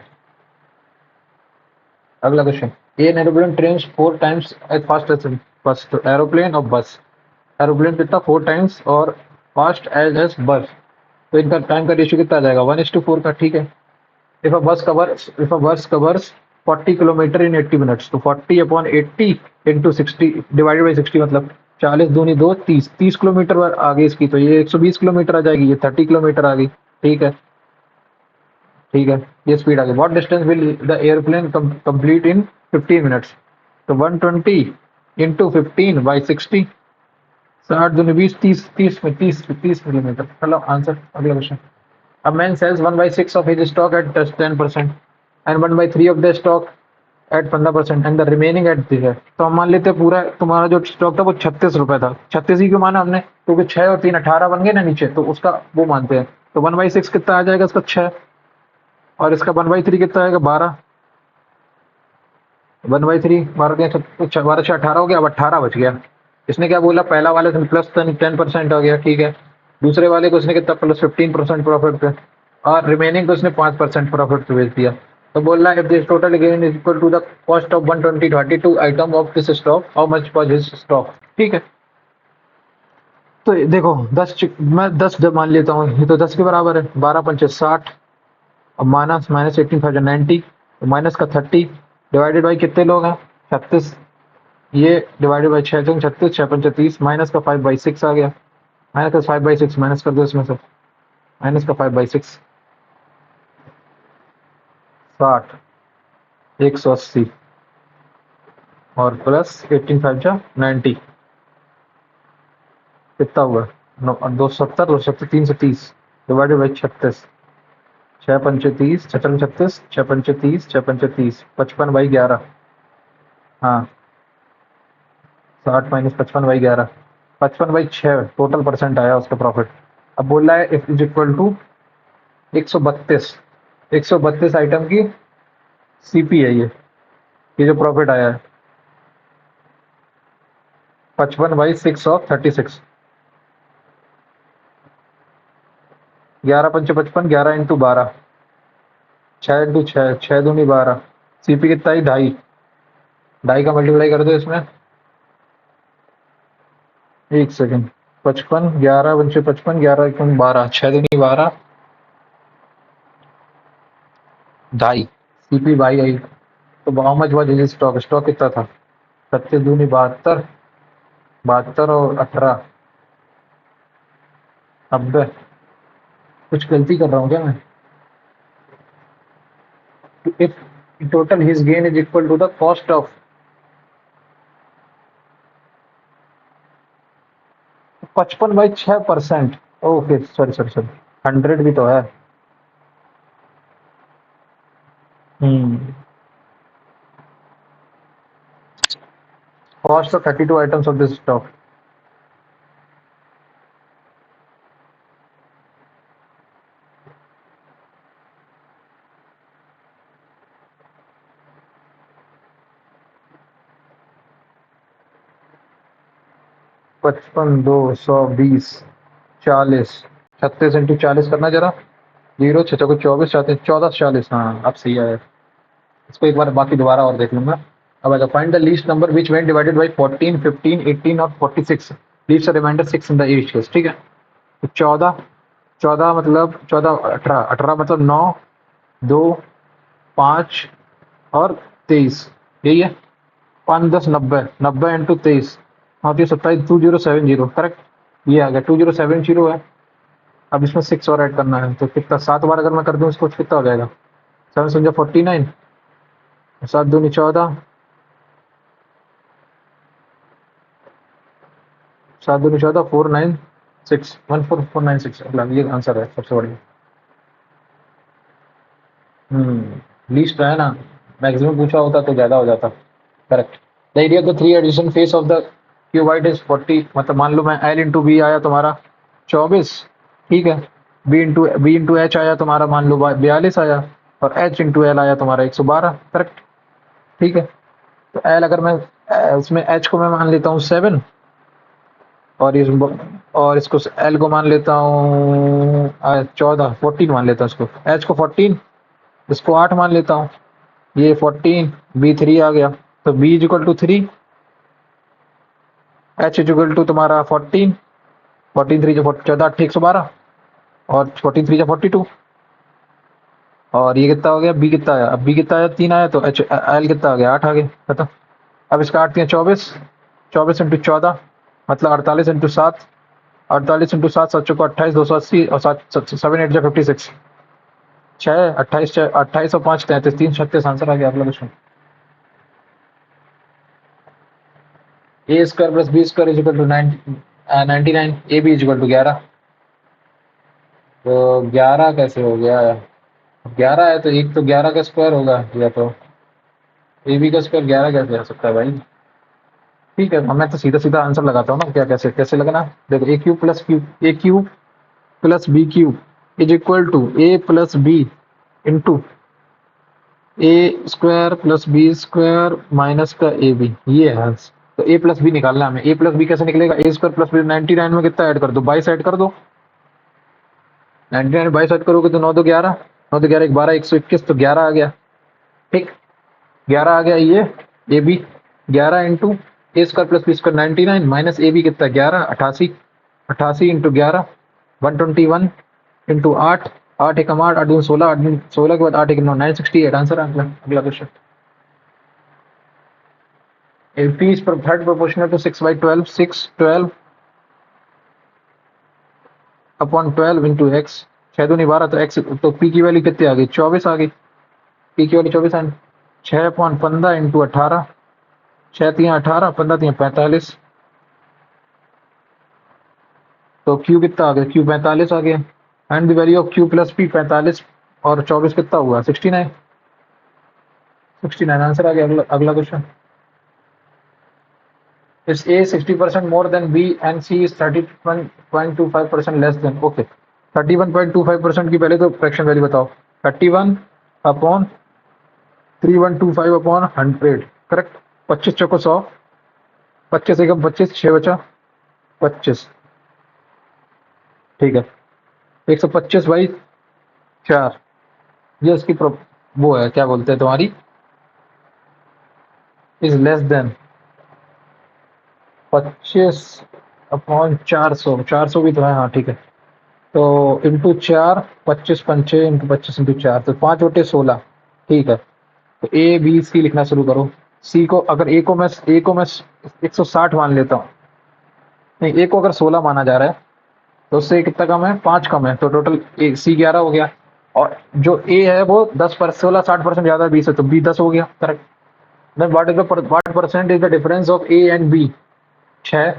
अगला question, a aeroplane trains 4 times as fast as bus. तो एरोप्लेन और बस, एरोप्लेन कितना 4 टाइम्स और फास्ट एज बस, तो इनका टाइम का रेशियो कितना आ जाएगा, 1:4 का, ठीक है। इफ अ बस कवर्स 40 किलोमीटर इन 80 मिनट्स, तो 40 अपॉन 80 इंटू 60 डिवाइडेड बाई 60 मतलब 40 दूनी 2 30, 30 किलोमीटर आ गई इसकी, तो ये 120 किलोमीटर आ जाएगी, ये 30 किलोमीटर आ गई, ठीक है। ठीक है, ये स्पीड आ गई। What distance will the airplane complete in 15 minutes, तो 120 इंटू 15 बाई 60, 60 दूनी 20, 30 30 में 30 किलोमीटर। चलो आंसर। अगला question, a man sells 1/6 of his stock at just 10% and 1/3 of the stock at 15% and the remaining at this है। तो हम मान लेते हैं पूरा तुम्हारा जो स्टॉक था वो 36 रुपए था। 36 ही क्यों माना हमने, क्योंकि 6 और 3 18 बन गए ना नीचे, तो उसका वो मानते हैं। तो 1/6 कितना आ जाएगा इसका, 6। और इसका 1/3 कितना आएगा, 12। 1/3 12 6 18 हो गया। अब 18 बच गया। इसने क्या बोला, पहला वाले से प्लस 10% हो गया, ठीक है। दूसरे वाले को उसने कितना, प्लस 15% प्रॉफिट पे। और रिमेनिंग को उसने 5% प्रॉफिट पे बेच दिया। तो बोल रहा है, if this total gain is equal to the cost of 120 item of this stock, how much was his stock, ठीक है। तो ये देखो, मैं 10 जब मान लेता हूँ, ये तो 10 के बराबर है। 12 पंचे 60, और माइनस माइनस 18,090, माइनस का 30, डिवाइडेड बाई कितने लोग हैं, 36। ये डिवाइडेड बाई 6 36, 6 पंचे 30, माइनस का 5/6 आ गया। माइनस का 5/6 माइनस कर दो इसमें से। माइनस का 5/6, 60, 180, और प्लस 18 5 90, कितना हुआ, 270, 270 330, डिवाइडेड बाई 36। 6 पंचे 30, 6 36, 6 पंचे 30, 6 पंचे 30, 55/11। हाँ, 60 - 55/11, 55/6 टोटल परसेंट आया उसका प्रॉफिट। अब बोल रहा है if is equal to 132, 132 item की सीपी है ये जो प्रॉफिट आया है। 55/6 ऑफ 36, 11 पंचे 55, 11 × 12, 6 × 6, 6 दूनी 12। सीपी कितना ही, 2.5। 2.5 का मल्टीप्लाई कर दो इसमें। एक सेकेंड, 55, 11 पंचे 55, 11 × 12, 6 दूनी 12, 2.5। CP by I. तो how much was his stock, stock कितना था, 36 दूनी 72, 72 और 18, 90। कुछ गलती कर रहा हूँ क्या मैं, if total his gain is equal to the cost of 55/6%। Okay, sorry sorry sorry, 100 भी तो है। Cost of 32 items of this stock. 55, 220, 40, 36 × 40 करना जरा। 0 6 को 24, 14 14 40, हाँ अब सही है। इसको एक बार बाकी दोबारा और देख लूंगा। अब आएगा, find the least number which when divided by 14 15 18 और 46, leaves a remainder 6 in the each case, ठीक है। तो 14, 14 मतलब 14, 18, 18 मतलब 9, 2, 5 और 23, यही है। 5 10 90, 90 × 23, हाँ तो ये 27, 2070 करेक्ट। ये आ गया 2070 है। अब इसमें 6 और ऐड करना है, तो कितना, 7 बार अगर मैं कर दूं इसको, कितना हो जाएगा, 7 7 49, 7 दूनी 14, 7 दूनी 14, 496, 14496, मतलब ये आंसर है सबसे बढ़िया। लीस्ट है ना, मैक्सिमम पूछा होता तो ज्यादा हो जाता। Correct. The area of the three addition face of the cuboid is 40, मतलब मान लो मैं एल इंटू बी आया तुम्हारा 24, ठीक है। बी इंटू एच आया तुम्हारा, मान लो 42 आया। और एच इंटू एल आया तुम्हारा 112, करेक्ट, ठीक है। तो एल अगर मैं उसमें एच को मैं मान लेता हूँ 7, और और इसको एल को मान लेता हूँ 14, 14 मान लेता हूँ इसको, एच को 14, इसको 8 मान लेता हूँ। ये 14, B3 आ गया। तो B is equal to 3, H is equal to तुम्हारा 14, 14 3 जो 14 8 112, और 14 3 जो 42। और ये कितना हो गया, बी कितना आया, अब बी कितना आया, 3 आया, तो एच एल कितना आ गया, 8 आ गया, खत्म। अब इसका 8 3 24, 24 इंटू 14 मतलब 48 इंटू 7, 48 इंटू 7, 7 चौको 28, 280, और 7 8 जो 56, 6 28 28 और 5 33, 3 36 आंसर आ गया अगला question. A square plus B square is equal to 99, A B is equal to 11। तो 11 कैसे हो गया, 11 है तो एक तो 11 का स्क्वायर होगा या तो ए बी का स्क्वायर 11 कैसे आ सकता है भाई? ठीक है, मैं तो सीधा सीधा आंसर लगाता हूँ ना, क्या कैसे कैसे लगना। देखो A cube plus B cube is equal to A plus B into A square plus B square minus का ए बी, ये है आंसर। तो ए प्लस बी निकालना है हमें। ए प्लस बी कैसे निकलेगा? ए स्क्वायर प्लस बी 99 में कितना ऐड कर दो? 22 ऐड कर दो। 99 22 ऐड करोगे तो 9 दो 11, 9 दो 11 एक 12 121, तो 11 आ गया। ठीक, 11 आ गया। ये A B 11 into A square plus B square 99 minus A B कितना 11 88, 88 इंटू 11 121 इंटू 8, 8 एकम 8, 8 दूनी 16, 8 दूनी 16 के बाद 8 एक 9, 968 आंसर। अगला अगला question. If P is third proportional to 6 by 12, 6 12 upon 12 into x, 6 दूनी 12, तो एक्स तो पी की वैल्यू कितनी आ गई? 24 आ गई। पी की वैल्यू 24 आ गई। 6 अपॉन 15 इंटू 18, 6 3 18, 15 3 45, तो क्यू कितना आ गया? क्यू 45 आ गया। And the value of Q plus P 45 और 24 कितना हुआ? 69, 69 आंसर आ गया। अगला अगला question. Is A 60% more than B and C is 31.25% less than? Okay, 31.25% की पहले तो फ्रैक्शन वैल्यू बताओ। 31 अपॉन 3125 अपॉन 100, करेक्ट। 25 चौको 100, 25 एकम 25, 6 बचा 25। ठीक है, 125 बाई 4, ये उसकी वो है, क्या बोलते हैं तुम्हारी, इज लेस देन 25 अपॉन 400, 400 भी तो है, हाँ ठीक है। तो इंटू 4, 25 पंचे इंटू 25 इंटू 4, तो 5/16। ठीक है, तो ए बी सी लिखना शुरू करो। सी को अगर ए को मैं 160 मान लेता हूँ, नहीं ए को अगर 16 माना जा रहा है तो उससे कितना कम है? 5 कम है, तो टोटल ए सी 11 हो गया। और जो ए है वो 10 पर 16 60% ज्यादा है बी से, तो बी 10 हो गया, correct. Then what percent is the difference of A and B? 6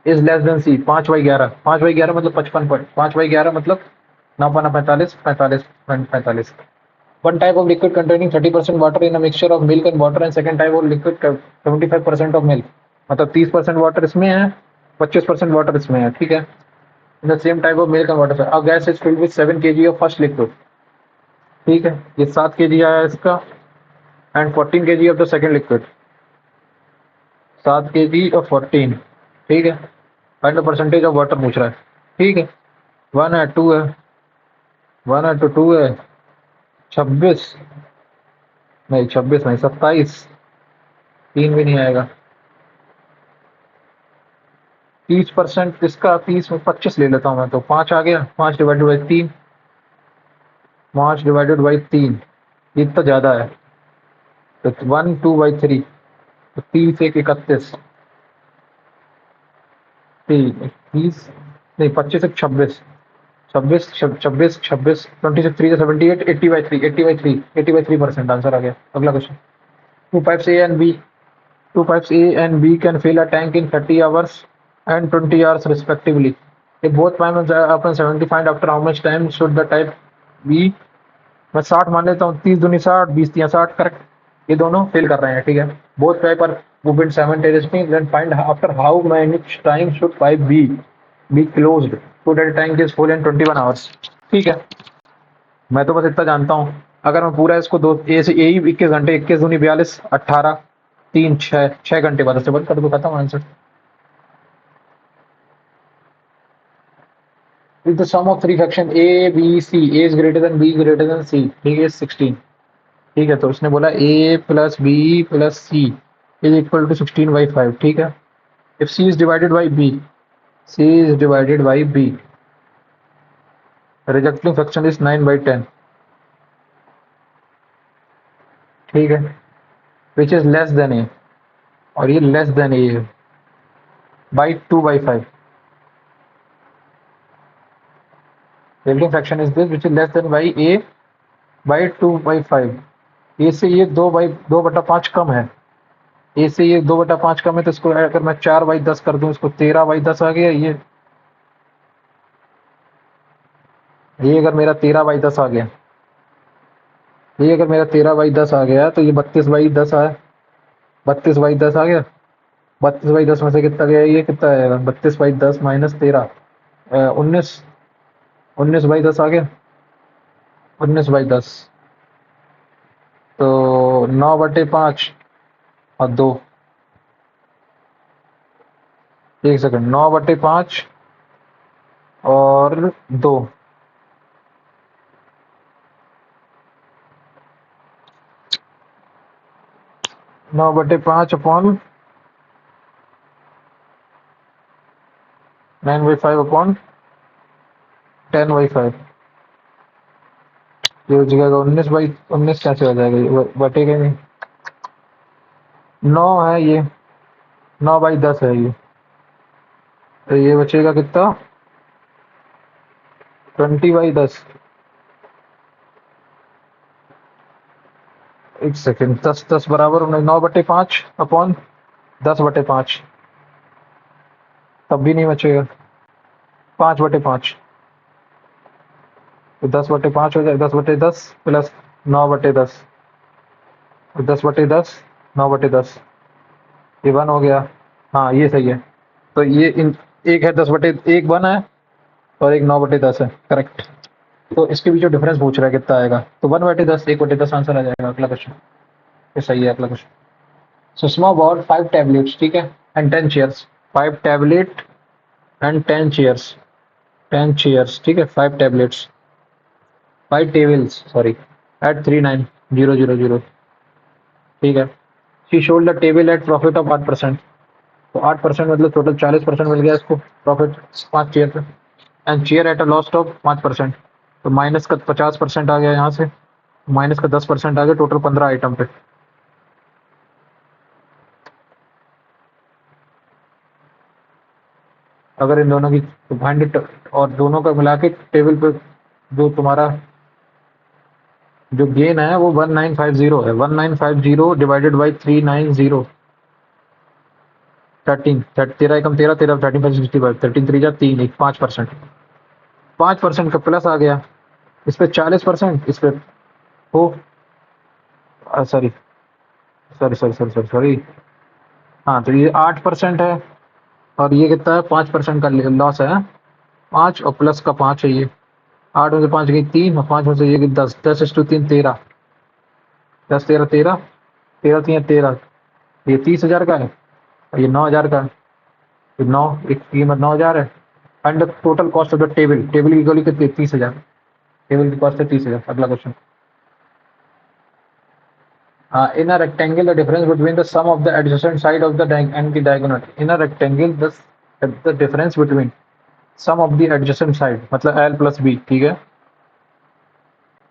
is less than C. 5/11, 5/11 मतलब 55 पॉइंट, 5/11 मतलब 9 45, 45 45। One type of liquid containing 30% water in a mixture of milk and water and second type of liquid 75% of milk, मतलब 30% वाटर इसमें है, 25% वाटर इसमें है। ठीक है, in the same type of milk and water, a gas is filled with 7 kg of first liquid. ठीक है, ये 7 kg आया इसका, and 14 kg of the second liquid, 7 kg और 14। ठीक है, find the percentage of water पूछ रहा है। ठीक है, 1 है 2 है, 1 है तो 2 है, 26 नहीं, 26 नहीं, 27, 3 भी नहीं आएगा। 30% इसका, 30 में 25 ले लेता हूँ मैं, तो 5 आ गया। 5 डिवाइडेड बाई 3, 5 डिवाइडेड बाई 3, ये तो ज़्यादा है, तो 1 2/3, तो 30 1 31, 30 नहीं, 25 1 26, 26 26 26, 26 3 78, 80/3, 80/3, 80/3% आंसर आ गया। अगला question. Two pipes A and B, two pipes A and B can fill a tank in 30 hours and 20 hours respectively. If both pipes are open 70, find after how much time should the type B? मैं 60 मान लेता हूँ, 30 दूनी 60, 20 तिया 60, करेक्ट। ये दोनों फिल कर रहे हैं। ठीक है, both pipe are opened simultaneously, then find after how much time should pipe B be closed so that tank is full in 21 hours. ठीक है, मैं तो बस इतना जानता हूँ, अगर मैं पूरा इसको दो ए से ए ही 21 घंटे, 21 दूनी 42, 18 3 6, 6 घंटे बाद उससे बंद कर दो, खत्म answer. If the sum of three fraction A, B, C, A is greater than B greater than C, ठीक है 16। ठीक है, तो उसने बोला A plus B plus C is equal to 16/5। ठीक है, if C is divided by B, C is divided by B, rejecting fraction is 9/10। ठीक है, which is less than A, और ये less than A है by 2/5। rejecting fraction is this which is less than by A by 2/5। ए से ये 2/5 कम है, ए से ये 2/5 कम है, तो इसको अगर मैं 4/10 कर दूं, इसको 13/10 आ गया। ये अगर मेरा 13/10 आ गया, ये अगर मेरा 13/10 आ गया, तो ये 32/10 आया। 32/10 आ गया। 32/10 में से कितना गया, ये कितना आएगा, 32/10 माइनस 13, 19, 19/10 आ गया, 19/10, तो 9/5 और 2, 1 सेकंड, 9/5 और 2, 9/5 अपॉन 9/5 अपॉन 10/5, ये हो जाएगा 19/19, कैसे हो जाएगा, ये बटेगा नहीं, 9 है ये, 9/10 है ये, तो ये बचेगा कितना, 20/10, 1 सेकंड, 10 बराबर 9/5 अपॉन 10/5, तब भी नहीं बचेगा, 5/5, तो 10/5 हो जाए, 10/10 प्लस 9/10, 10/10, 9/10, ये 1 हो गया, हाँ ये सही है, तो ये इन एक है 10/1 1 है, और एक 9/10 है, करेक्ट। तो इसके बीच जो डिफरेंस पूछ रहा है कितना आएगा, तो 1/10, 1/10 आंसर आ जाएगा अगला क्वेश्चन, ये सही है अगला क्वेश्चन। सुषमा बॉट 5 टैबलेट्स, ठीक है, and 10 chairs, 5 tablet and 10 chairs, 10 chairs, ठीक है, 5 टैबलेट्स, 5 टेबल्स सॉरी, एट 39,000, ठीक है, she sold the table at profit of 8%, तो 8% मतलब टोटल 40% मिल गया इसको प्रॉफिट 5 चेयर पे, and chair at a lost of 5%, तो माइनस का 50% आ गया यहाँ से, माइनस का 10% आ गया टोटल 15 आइटम पे। अगर इन दोनों की फाइंड, और दोनों का मिला के टेबल पे जो तुम्हारा जो गेन है वो 1950 है, 1950 डिवाइडेड बाई 390, 13, 13 एकम 13, 13 13 13 3 जा 3, 5%, 5% का प्लस आ गया, इस पे 40%, इस पे हो, sorry sorry sorry sorry sorry sorry, हाँ तो ये 8% है, और ये कितना है, 5% का लॉस है, 5 और प्लस का 5 है ये, 8 में से 5 गई 3, और 5 में से ये 10, 10:3 13, 10 13 13, 13 3 13, ये 30,000 का है, और ये 9,000 का है, तो 9 एक कीमत 9,000 है, and total cost of the table, table की गोली कितनी, 30,000, टेबल की कॉस्ट है 30,000, अगला question. In a rectangle, the difference between the sum of the adjacent side of the and the diagonal. In a rectangle, the difference between sum of the adjacent side, मतलब L plus B, ठीक है,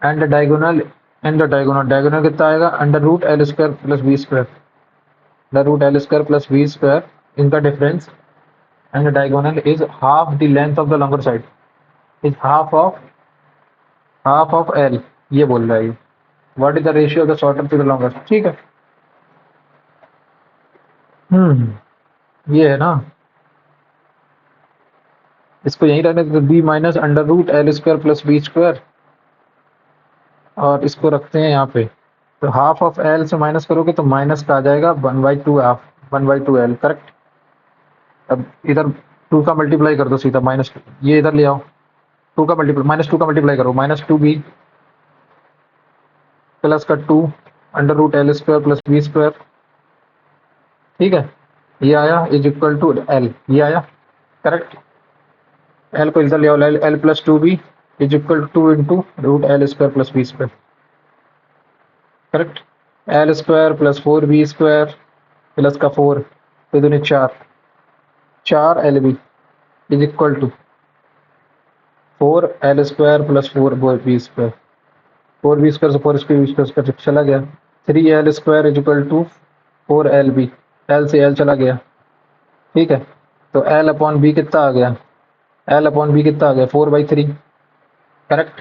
and the diagonal, diagonal कितना आएगा, under root L square plus B square, the root L square plus B square, इनका difference, and the diagonal is half the length of the longer side, is half of L, ये बोल रहा है ये, what is the ratio of the shorter to the longer, ठीक है, ये है ना, इसको यहीं रहने देते, B minus under root L square plus B square, और इसको रखते हैं यहाँ पे, तो हाफ ऑफ एल से माइनस करोगे तो माइनस का आ जाएगा 1/2 हाफ, 1/2 एल, करेक्ट। अब इधर 2 का मल्टीप्लाई कर दो सीधा, माइनस, ये इधर ले आओ, 2 का मल्टीप्लाई, -2 का मल्टीप्लाई करो, -2b प्लस का 2 under root L square plus B square, ठीक है, ये आया इज इक्वल टू एल, ये आया, करेक्ट। एल को इधर ले आओ, L plus 2b is equal to 2 into root L square plus B square, correct. L square plus 4b square plus का 4, तो दूनी 4, 4 LB is equal to 4 L square plus 4b square, 4b square से 4b स्क्वायर चला गया, 3 L square is equal to 4 LB, L से एल चला गया, ठीक है, तो एल अपॉन बी कितना आ गया, एल अपॉन बी कितना आ गया, 4/3, करेक्ट।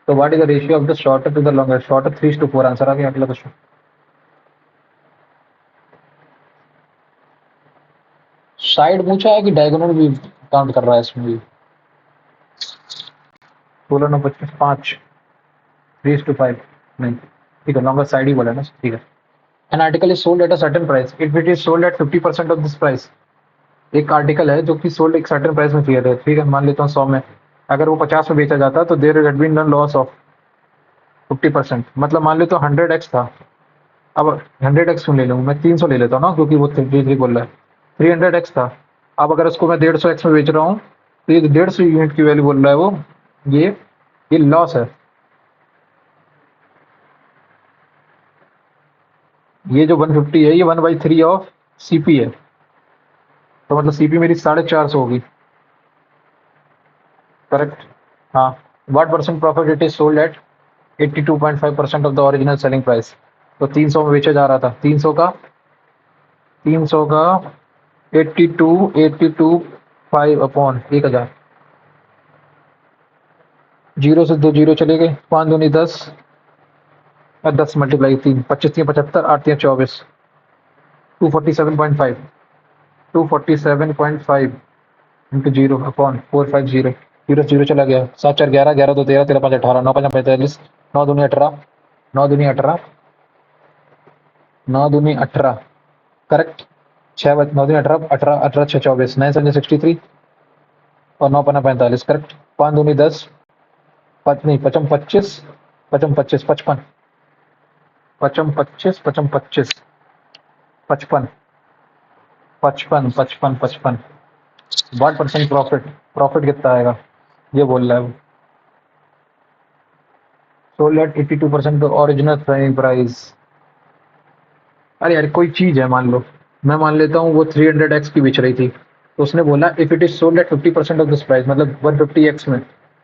तो what is the ratio of the shorter to the longer, shorter 3:4, answer आ गया अगला क्वेश्चन। साइड पूछा है कि डायगोनल भी काउंट कर रहा है इसमें भी, 16 9 25 5, 3:5 नहीं, ठीक है, लॉन्गर साइड ही बोला ना, ठीक है। An article is sold at a certain price if it is sold at 50% of this price. एक आर्टिकल है जो कि सोल्ड एक सर्टेन प्राइस में किया था, ठीक है, मान लेता हूँ 100 में, अगर वो 50 में बेचा जाता तो there had been loss of 50%, मतलब मान लेता हूँ 100x था। अब 100x क्यों ले लूँ मैं, 300 ले लेता हूँ ना, क्योंकि वो 3 बोल रहा है 300x था। अब अगर उसको मैं 150x में बेच रहा हूँ तो ये 150 यूनिट की वैल्यू बोल रहा है वो, ये लॉस है। ये जो 150 है ये 1/3 ऑफ सीपी है, तो मतलब सीपी मेरी 450 होगी, करेक्ट। हाँ, what percent profit it is sold at 82.5% of the original selling price. तो 300 में बेचा जा रहा था, 300 का 82 5 अपॉन 1000, जीरो से 2 जीरो चले गए, 5 दूनी 10 और 10 multiply 3, 25 3 75, 8 3 24, 247.5, 247.5 into zero upon 450, zero zero चला गया, 7 4 11, 11 2 13, 13 5 18, 9 5 45, 9 दूनी 18, 9 दूनी 18, 9 दूनी 18, करेक्ट। 9 दूनी 18, 18 18 6 24, 9 7 63 और 9 5 45, करेक्ट। 5 दूनी 10, नहीं, पचम 25, पचम 25 55, पचम 25 पचम 25 55, 55 55 55। व्हाट परसेंट प्रॉफिट, प्रॉफिट कितना आएगा ये बोल रहा है वो। Sold at 82% original selling price. अरे यार कोई चीज है, मान लो मैं मान लेता हूँ वो 300x की बेच रही थी, तो उसने बोला if it is sold at 50% of this price, मतलब 150x में,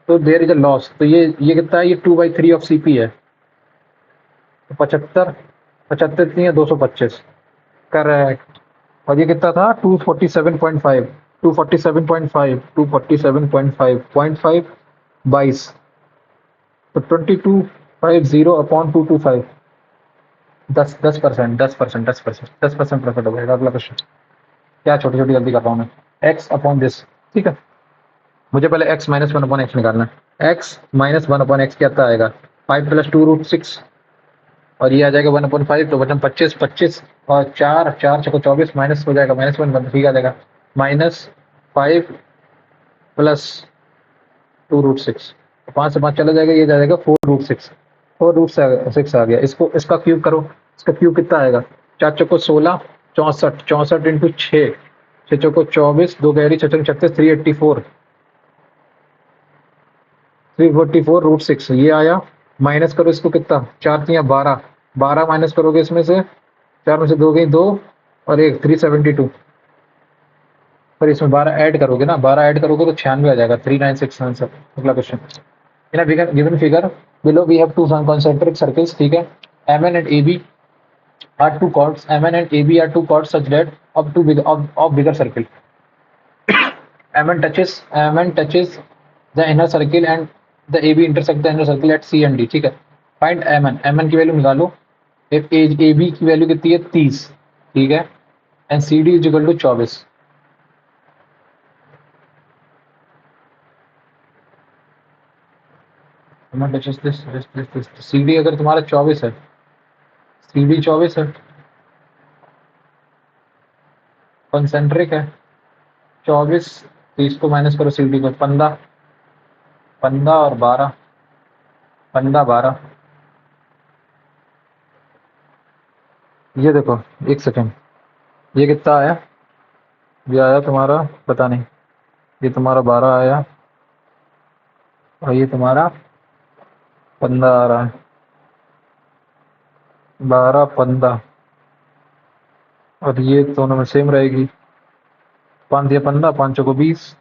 तो देयर इज अ लॉस। तो ये कितना है, ये 2/3 ऑफ सीपी है, तो 75, 75 इतनी है 225, करेक्ट। और ये कितना था, 247.5, 247.5, 247.5 0.5 22, तो 2250 अपॉन 225, 10%, 10%, 10%, 10% प्रॉफिट हो जाएगा। अगला क्वेश्चन, क्या छोटी छोटी गलती कर रहा हूँ मैं, एक्स अपॉन दिस, ठीक है, मुझे पहले x minus one upon x निकालना है। X minus one upon x क्या आएगा, 5 + 2√6, और ये आ जाएगा 1/5, तो बचन 25 25 और 4 4 6 24, माइनस हो जाएगा, -1 ठीक आ जाएगा, -5 + 2√6, 5 से 5 चला जाएगा, ये जाएगा 4√6, 4√6 आ गया। इसको इसका क्यूब करो, इसका क्यूब कितना आएगा, 4 चौको 16, 64, 64 इंटू 6, 6 चौको 24, 2 गहरी 6 36, 384, 344√6 ये आया। माइनस करो इसको, कितना, 4 3 12, 12 माइनस करोगे इसमें से, 4 में से 2 गई 2 और 1, 372, पर इसमें 12 ऐड करोगे ना, 12 ऐड करोगे तो 96 आ जाएगा, 3969 आंसर। अगला question, in a given figure below we have two concentric circles, ठीक है, MN and AB are two chords, MN and AB are two chords such that of bigger circle, MN touches the inner circle and the AB intersect the inner circle at C and D, ठीक है। फाइंड MN की वैल्यू निकालो। if AB की वैल्यू कितनी है, 30, ठीक है, and CD is equal to 24। MN touches this CD अगर तुम्हारा 24 है, CD 24 है, कंसेंट्रिक है 24, 30 को माइनस करो, CD को 15, 15 और 12, 15 12, ये देखो, एक सेकेंड, ये कितना आया, ये आया तुम्हारा, पता नहीं, ये तुम्हारा 12 आया और ये तुम्हारा 15 आ रहा है, 12 15, और ये दोनों में सेम रहेगी। 5 दिया 15, 5 चौको 20,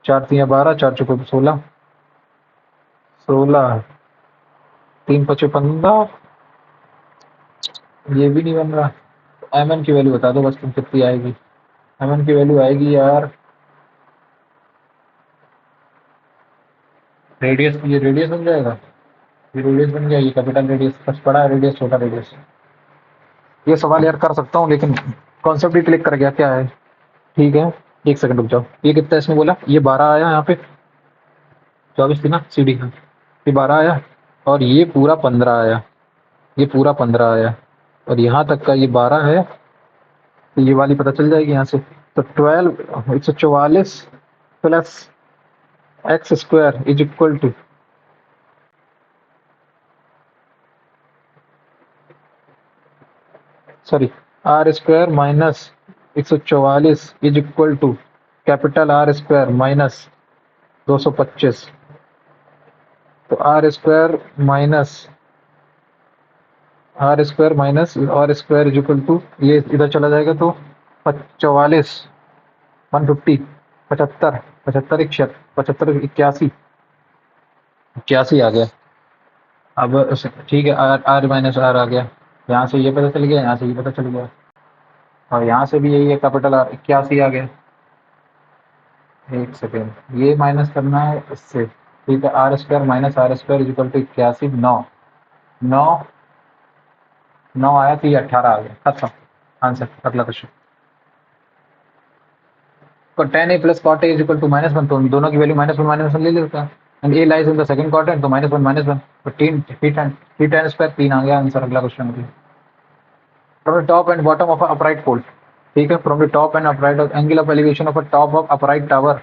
4 दिया 12, 4 चौको 16, 16, 3 5 15, ये भी नहीं बन रहा। MN की वैल्यू बता दो बस, तुम कितनी आएगी। MN की वैल्यू आएगी यार, रेडियस, ये रेडियस बन जाएगा, ये रेडियस बन गया, ये कैपिटल रेडियस, बस बड़ा रेडियस छोटा रेडियस। ये सवाल यार कर सकता हूँ लेकिन कॉन्सेप्ट ही क्लिक कर गया, क्या है, ठीक है। एक सेकंड रुक जाओ, ये कितना इसने बोला, ये 12 आया यहाँ पे, 24 थी ना सीडी का, ये 12 आया और ये पूरा 15 आया, ये पूरा 15 आया, और यहाँ तक का ये 12 है, तो ये वाली पता चल जाएगी यहाँ से। तो 144 plus X square is equal to, sorry, R square minus 144 is equal to capital R square minus 225। तो R square minus R square is equal to, ये इधर चला जाएगा तो 44, 150, 75, 81, 81 आ गया। अब ठीक है, आर आर माइनस आर आ गया, यहाँ से ये पता चल गया, यहाँ से ये पता चल गया, और यहाँ से भी यही है, कैपिटल आर 81 आ गया। एक सेकेंड, ये माइनस करना है इससे, ठीक है। R square minus R square is equal to 81, 9, 9, 9 आया तो ये 18 आ गया, खत्म आंसर, अगला क्वेश्चन। तो tan a plus cot a is equal to -1, तो दोनों की वैल्यू -1 ले लेता है, and a lies in the second quadrant, तो -1, तो 3 tan स्क्वायर 3 आ गया आंसर, अगला question. From the top and bottom of upright pole, ठीक है, from the top and upright angle of elevation of a top of upright tower,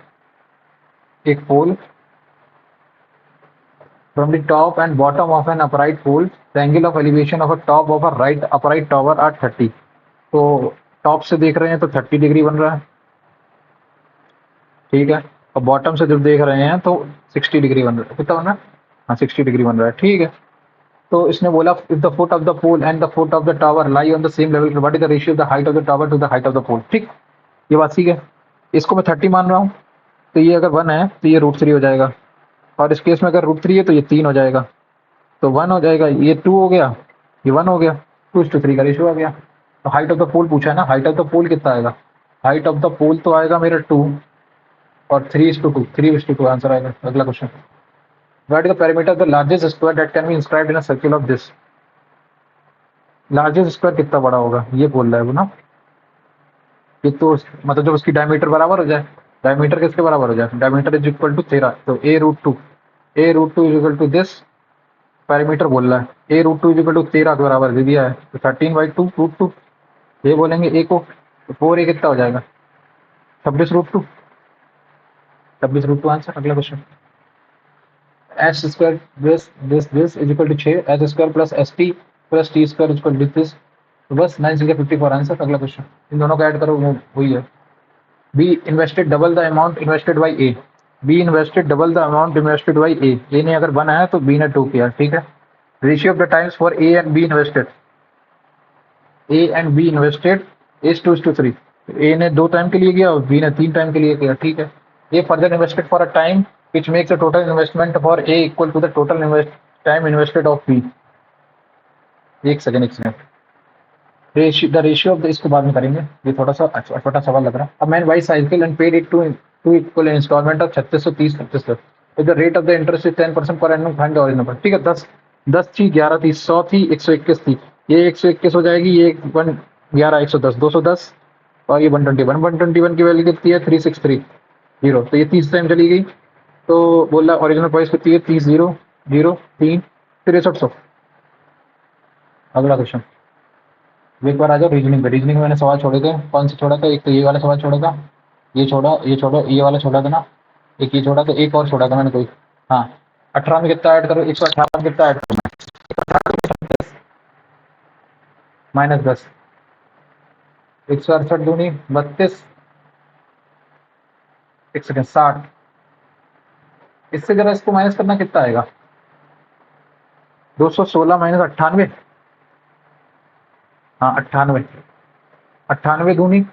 एक pole, from the top and bottom of an upright pole the angle of elevation of a top of a right upright tower are 30। तो टॉप से देख रहे हैं तो 30 डिग्री बन रहा है, ठीक है, और बॉटम से जब देख रहे हैं तो 60 डिग्री बन रहा है, कितना बन रहा है, हाँ 60 डिग्री बन रहा है, ठीक है। तो इसने बोला if the foot of the pole and the foot of the tower lie on the same level, what is the ratio of the height of the tower to the height of the pole, ठीक, ये बात ठीक है। इसको मैं 30 मान रहा हूँ, तो ये अगर 1 है तो ये √3 हो जाएगा, और इस केस में अगर √3 है तो ये 3 हो जाएगा, तो 1 हो जाएगा, ये 2 हो गया, ये 1 हो गया, 2:3 का रेशियो आ गया। तो हाइट ऑफ द पोल पूछा है ना, हाइट ऑफ द पोल कितना आएगा, हाइट ऑफ द पोल तो आएगा मेरा 2, और 3:2, 3:2 आंसर आएगा, अगला question. What is the perimeter of the largest square that can be inscribed in a circle of this, largest square कितना बड़ा होगा ये बोल रहा है वो ना, ये तो मतलब जब उसकी डायमीटर बराबर हो जाए, डायमीटर किसके बराबर हो जाए, डायमीटर इज इक्वल टू 13, तो a√2 is equal to this, parameter बोल रहा है, a√2 इज इक्वल टू 13 के बराबर दे दिया है, तो 13/2 √2, ये बोलेंगे a को, तो 4a कितना हो जाएगा, 26√2, 26√2 आंसर, अगला question. S square this is equal to 6 S square plus S T plus T square is equal to this, तो बस 9 से 54 आंसर, अगला क्वेश्चन। इन दोनों को ऐड करो, वो वही है। B invested double the amount invested by A, B invested double the amount invested by A ने अगर 1 आया तो बी ने 2 किया, ठीक है। Ratio of the times for a and B invested, A and B invested is 2:3, ए ने 2 टाइम के लिए किया और बी ने 3 टाइम के लिए किया, ठीक है। A further invested for a time which makes the total investment for A equal to the total time invested of B। एक second, the ratio of the, इसको बाद में करेंगे, ये थोड़ा सा छोटा सवाल लग रहा है। अब man buy cycle and paid it two equal installment of 3630 36, the rate of the interest is 10% per annum, find the original number, ठीक है। 10 थी, 11 थी, 100 थी, 121 थी, ये 121 हो जाएगी, ये 11, 110, 210, और ये 121 की वैल्यू कितनी है, 3630, तो ये 30 टाइम चली गई, तो बोला ओरिजिनल प्राइस कितनी है, 30, 0, 0, 3, 6300, अगला क्वेश्चन। एक बार आ जाओ रीजनिंग पे, रीजनिंग में मैंने सवाल छोड़े थे, कौन से छोड़ा था, एक तो ये वाला सवाल छोड़ा था, ये छोड़ा, ये वाला छोड़ा था ना, एक ये छोड़ा था, एक और छोड़ा था मैंने कोई, हाँ। 18 में कितना ऐड करो, 118 में कितना ऐड करो, -10, 168 दूनी 32, एक सेकेंड 60, इससे जरा इसको माइनस करना कितना आएगा, 216 माइनस 98, हाँ 98, 98 दूनी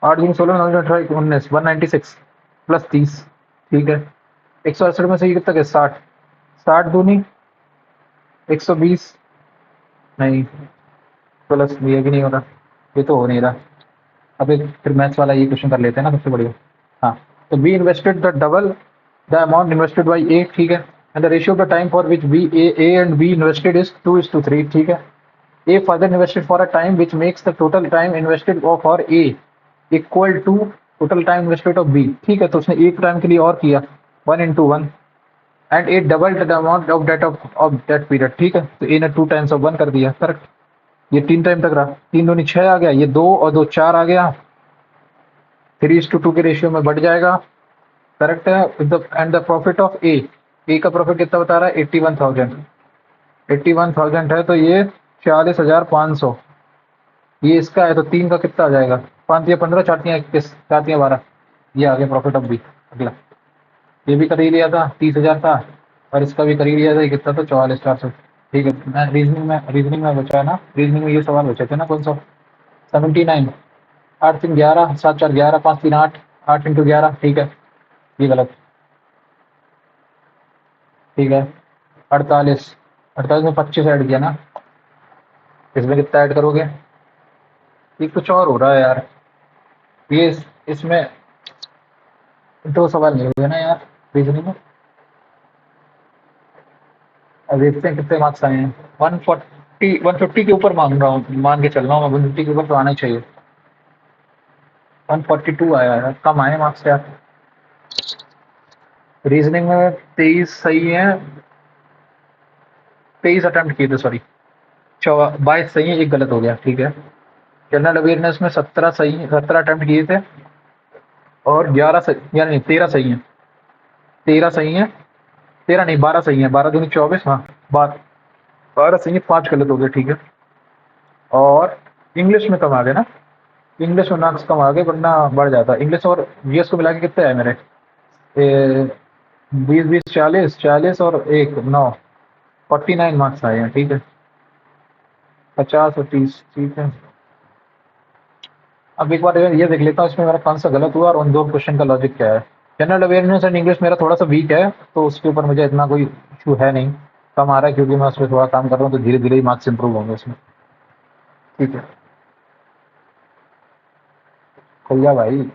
8 दूनी 16, 9 18 19, 196 प्लस 30, ठीक है। 168 में से ये कितना है, 60, 60 दूनी 120, नहीं प्लस ये भी नहीं हो रहा, ये तो हो नहीं रहा। अब एक फिर मैथ्स वाला ये क्वेश्चन कर लेते हैं ना, सबसे बढ़िया। हाँ, तो B invested the double the amount invested by A, ठीक है, and the ratio of the time for which B A and B invested is 2:3, ठीक है। A further invested for a time which makes the total time invested for A equal to total time invested of B, ठीक है। तो उसने एक टाइम के लिए और किया, 1 × 1, and A double the amount of that period, ठीक है। तो ए ने 2 टाइम्स ऑफ 1 कर दिया, करेक्ट। ये 3 टाइम तक रहा, 3 दूनी 6 आ गया, ये 2 और 2 4 आ गया, 3:2 के रेशियो में बढ़ जाएगा। करेक्ट है। एंड द प्रॉफिट ऑफ ए का प्रॉफिट कितना बता रहा है? 81,000। 81,000 है तो ये 40,500, ये इसका है तो 3 का कितना आ जाएगा? 5 या 15, 4 या 21, 4 या 12, ये आ गया प्रॉफिट ऑफ बी। अगला ये भी कर ही लिया था, 30,000 था, और इसका भी कर ही लिया था, ये कितना था? 44,400। ठीक है, मैं रीजनिंग में बचा है ना, रीजनिंग में ये सवाल बचे थे ना, कौन सा? 79। 8 3 11, 7 4 11, 5 3 8, 8 इंटू 11, ठीक है, ये गलत। ठीक है, 48, 48 में 25 ऐड किया ना, इसमें कितना ऐड करोगे? ये कुछ और हो रहा है यार, ये इसमें दो सवाल नहीं हुए ना यार रीजनिंग में। अब देखते हैं कितने मार्क्स आए हैं। 140, 150 के ऊपर मांग रहा हूँ, मान के चल रहा हूँ, 150 के ऊपर तो आना ही चाहिए। 142 आया है, कम आए मार्क्स यार। रीजनिंग में 23 सही है, 23 अटेम्प्ट किए थे, सॉरी 22 सही है, एक गलत हो गया। ठीक है, जनरल अवेयरनेस में 17 सही है, 17 अटेम्प्ट किए थे और 11 सही, यानी 13 सही है, 13 सही है, 13 नहीं 12 सही है, 12 दूनी 24, हाँ 12 सही है, 5 गलत हो गए। ठीक है, और इंग्लिश में कम आ गए ना, इंग्लिश में मार्क्स कम आ गए, वरना बढ़ जाता। इंग्लिश और जीएस को मिला के कितने आए मेरे? 20 20 40, 40 और 1 9, 49 मार्क्स आए हैं। ठीक है, 50 और 30। ठीक है, अब एक बार ये देख लेता हूँ इसमें मेरा कौन सा गलत हुआ और उन दो क्वेश्चन का लॉजिक क्या है। जनरल अवेयरनेस एंड इंग्लिश मेरा थोड़ा सा वीक है, तो उसके ऊपर मुझे इतना कोई इशू है नहीं, कम आ रहा है क्योंकि मैं उस पर थोड़ा काम कर रहा हूँ, तो धीरे धीरे ही मार्क्स इंप्रूव होंगे उसमें। ठीक है, भैया भाई,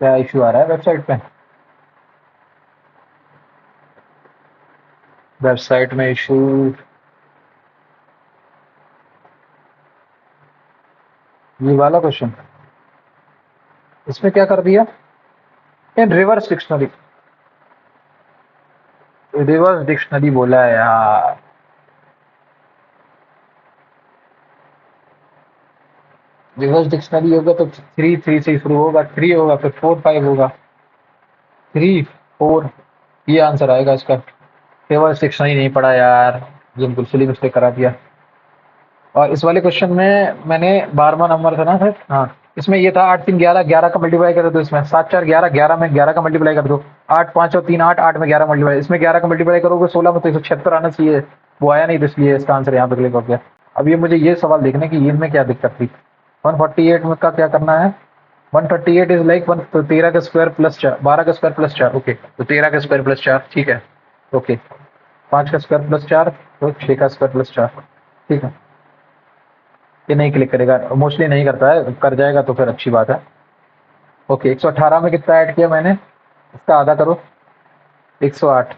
क्या इशू आ रहा है वेबसाइट पे? वेबसाइट में इशू? ये वाला क्वेश्चन, इसमें क्या कर दिया? इन रिवर्स डिक्शनरी, रिवर्स डिक्शनरी बोला है यार। रिवर्स डिक्शनरी होगा तो 3 3 से शुरू होगा, 3 होगा फिर 4 5 होगा, 3 4, ये आंसर आएगा इसका। रिवर्स डिक्शनरी नहीं पढ़ा यार, ये बिल्कुल ही मिस्टेक करा दिया। और इस वाले क्वेश्चन में मैंने 12वां नंबर था ना सर, हाँ, इसमें ये था 8 3 11, 11 का मल्टीप्लाई कर दो, इसमें 7 4 11, 11 में 11 का मल्टीप्लाई कर दो, 8 5 और 3 8, 8 में 11 मल्टीप्लाई, इसमें 11 का मल्टीप्लाई करोगे 16 में, तो 176 आना चाहिए, वो आया नहीं, तो इसलिए इसका आंसर यहाँ पे क्लिक हो गया। अब ये मुझे ये सवाल देखने की इनमें क्या दिक्कत थी। 148 में का क्या करना है? 138 इज लाइक वन, तो 13 का स्क्वायर प्लस 4, 12 का स्क्वायर प्लस 4, ओके, तो 13 का स्क्वायर प्लस 4, ठीक है, ओके, 5 का स्क्वायर प्लस 4, तो 6 का स्क्वायर प्लस 4, ठीक है। ये नहीं क्लिक करेगा, मोस्टली नहीं करता है, कर जाएगा तो फिर अच्छी बात है। ओके, 118 में कितना ऐड किया मैंने? इसका आधा करो, 108।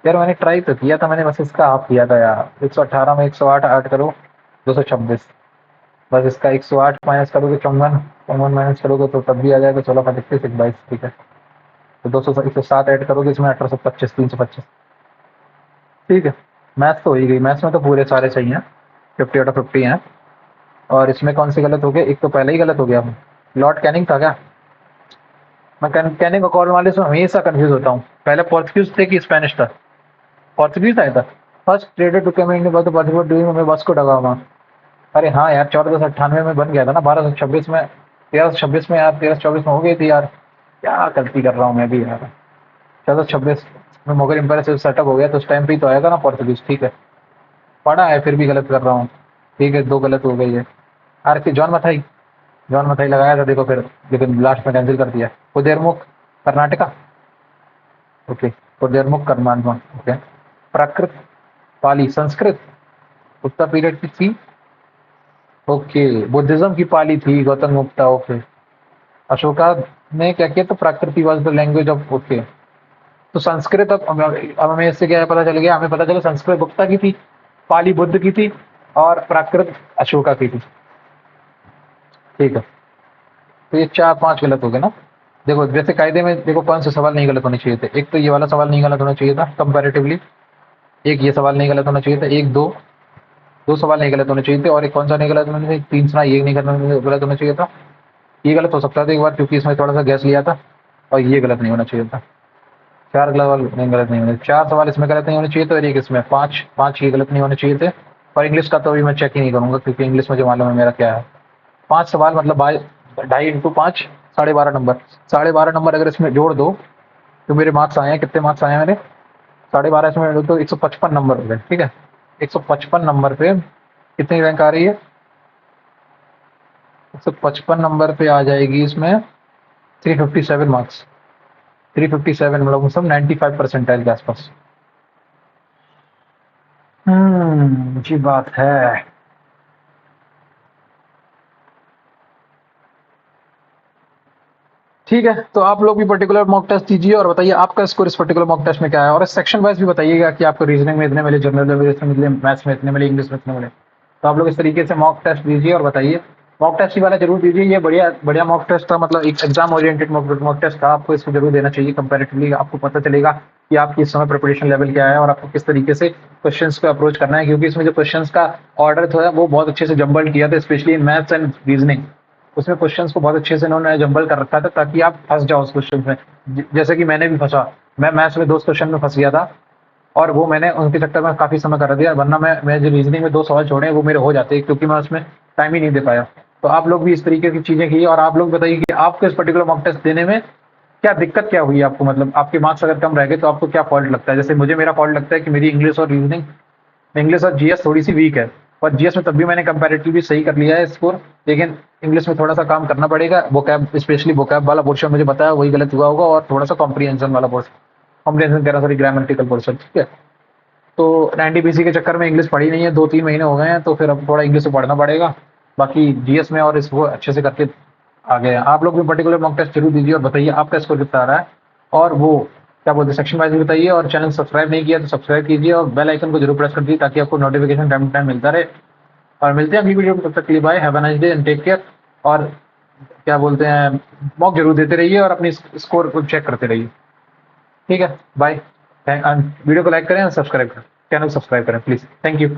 यार मैंने ट्राई तो किया था, मैंने बस इसका हाफ किया था यार। 118 में 108 ऐड करो, 226। बस इसका 108 माइनस करोगे 54, 54 माइनस करोगे तो तब भी आ जाएगा 16 का 31, 22, ठीक है। तो 200 107 ऐड करोगे इसमें, 1825, 325, ठीक है। मैथ्स तो हो ही गई, मैथ्स में तो पूरे सारे सही हैं, 50 आउट ऑफ 50 हैं। और इसमें कौन से गलत हो गए? एक तो पहले ही गलत हो गया, लॉर्ड कैनिंग था क्या? मैं कैनिंग और कॉर्नवालिस में हमेशा कंफ्यूज होता हूँ, पहले पोर्चुगीज थे कि स्पेनिश था? पोर्चुगीज आया था। First traded to come India the Portuguese doing में वास्को ड गामा। अरे हाँ यार, 1498 में बन गया था ना, 1226 में, 1326 में यार, 1324 में हो गई थी यार। क्या गलती कर रहा हूँ मैं भी यार। 1426 में मुगल एम्पायर से सेटअप हो गया, तो उस टाइम पे ही तो आएगा ना पोर्चुगीज, ठीक है। पढ़ा है फिर भी गलत कर रहा हूँ, ठीक है, 2 गलत हो गई है। आर के जॉन मथाई, जॉन मथाई लगाया था देखो फिर, लेकिन लास्ट में कैंसिल कर दिया। उदयरमुख कर्नाटका, ओके, उदयरमुख कर्नाटक, ओके। प्राकृत पाली संस्कृत, उत्तर पीरियड की थी, ओके। बुद्धिज्म की पाली थी, गौतम गुप्ता, ओके। अशोका ने क्या किया? तो Prakrit was the language of, okay. तो संस्कृत, अब हमें इससे क्या पता चल गया? हमें पता चला संस्कृत गुप्ता की थी, पाली बुद्ध की थी, और प्राकृत अशोका की थी। ठीक है, तो ये 4-5 गलत हो गए ना। देखो जैसे कायदे में देखो कौन से सवाल नहीं गलत होने चाहिए थे। एक तो ये वाला सवाल नहीं गलत होना चाहिए था कंपैरेटिवली, एक ये सवाल नहीं गलत होना चाहिए था, एक दो सवाल नहीं गलत होने चाहिए थे, और एक कौन सा नहीं गलत होना चाहिए, तीसरा ये नहीं गलत होना चाहिए था। ये गलत हो सकता था एक बार क्योंकि इसमें थोड़ा सा गैस लिया था, और ये गलत नहीं होना चाहिए था। 4 सवाल नहीं गलत नहीं होने, 4 सवाल इसमें गलत नहीं होने चाहिए थे, और एक इसमें 5 ये गलत नहीं होने चाहिए थे। और इंग्लिश का तो अभी मैं चेक ही नहीं करूंगा क्योंकि इंग्लिश मुझे मालूम है मेरा क्या है। 5 सवाल मतलब 2.5 इंटू 5 12.5 नंबर। 12.5 नंबर अगर इसमें जोड़ दो तो मेरे मार्क्स आए हैं, कितने मार्क्स आए हैं मेरे? 12.5 इसमें जोड़ दो 155 नंबर हो गए। ठीक है, 155 नंबर पे कितनी रैंक आ रही है? 155 नंबर पे आ जाएगी इसमें 357 मार्क्स। 357 मतलब सब 95 परसेंटाइल के आसपास। अच्छी बात है। ठीक है, तो आप लोग भी पर्टिकुलर मॉक टेस्ट दीजिए और बताइए आपका स्कोर इस पर्टिकुलर मॉक टेस्ट में क्या है, और सेक्शन वाइज भी बताइएगा कि आपको रीजनिंग में इतने मिले, जनरल में इतने मिले, मैथ्स में इतने मिले, इंग्लिश में इतने मिले। तो आप लोग इस तरीके से मॉक टेस्ट दीजिए और बताइए। मॉक टेस्ट ही वाला जरूर दीजिए, ये बढ़िया बढ़िया मॉक टेस्ट था, मतलब एक एग्जाम ओरिएंटेड मॉक टेस्ट था, आपको इसको जरूर देना चाहिए। कंपैरेटिवली आपको पता चलेगा कि आपकी इस समय प्रिपरेशन लेवल क्या है और आपको किस तरीके से क्वेश्चंस को अप्रोच करना है, क्योंकि इसमें जो क्वेश्चंस का ऑर्डर था वो बहुत अच्छे से जम्बल्ड किया था, specially in maths and reasoning. उसमें क्वेश्चंस को बहुत अच्छे से इन्होंने जंबल कर रखा था ताकि आप फंस जाओ उस क्वेश्चन में। जैसे कि मैंने भी फंसा, मैं मैथ्स में 2 क्वेश्चन में फंस गया था, और वो मैंने उनके चक्कर में काफी समय कर दिया, वरना मैं जो रीजनिंग में 2 सवाल छोड़े हैं वो मेरे हो जाते क्योंकि मैं उसमें टाइम ही नहीं दे पाया। तो आप लोग भी इस तरीके की चीजें कीजिए, और आप लोग बताइए कि आपको इस पर्टिकुलर मॉक टेस्ट देने में क्या दिक्कत क्या हुई आपको, मतलब आपके मार्क्स अगर कम रह गए तो आपको क्या फॉल्ट लगता है? जैसे मुझे मेरा फॉल्ट लगता है कि मेरी इंग्लिश और जीएस थोड़ी सी वीक है, और जीएस में तब भी मैंने कंपैरेटिवली सही कर लिया है स्कोर, लेकिन इंग्लिश में थोड़ा सा काम करना पड़ेगा। वोकैब स्पेशली वोकैब वाला पोर्शन मुझे बताया वही गलत हुआ होगा, और थोड़ा सा कॉम्प्रिहेंशन वाला पोर्शन, कॉम्प्रिहेंशन कह रहा सॉरी, ग्रामेटिकल पोर्शन। ठीक है, तो एनटीपीसी के चक्कर में इंग्लिश पढ़ी नहीं है, 2-3 महीने हो गए हैं, तो फिर अब थोड़ा इंग्लिश से पढ़ना पड़ेगा। बाकी जीएस में और इसको अच्छे से करके आ गए हैं। आप लोग भी पर्टिकुलर मॉक टेस्ट जरूर दीजिए और बताइए आपका स्कोर कितना आ रहा है, और वो क्या बोलते हैं सेक्शन वाइज भी बताइए, और चैनल सब्सक्राइब नहीं किया तो सब्सक्राइब कीजिए और बेल आइकन को जरूर प्रेस कर दीजिए ताकि आपको नोटिफिकेशन टाइम टू टाइम मिलता रहे। और मिलते हैं अगली वीडियो में, तब तक के लिए bye, have a nice day and take care. और क्या बोलते हैं, मॉक जरूर देते रहिए और अपनी स्कोर को चेक करते रहिए। ठीक है, बाय। वीडियो को लाइक करें और सब्सक्राइब करें, चैनल सब्सक्राइब करें प्लीज। Thank you.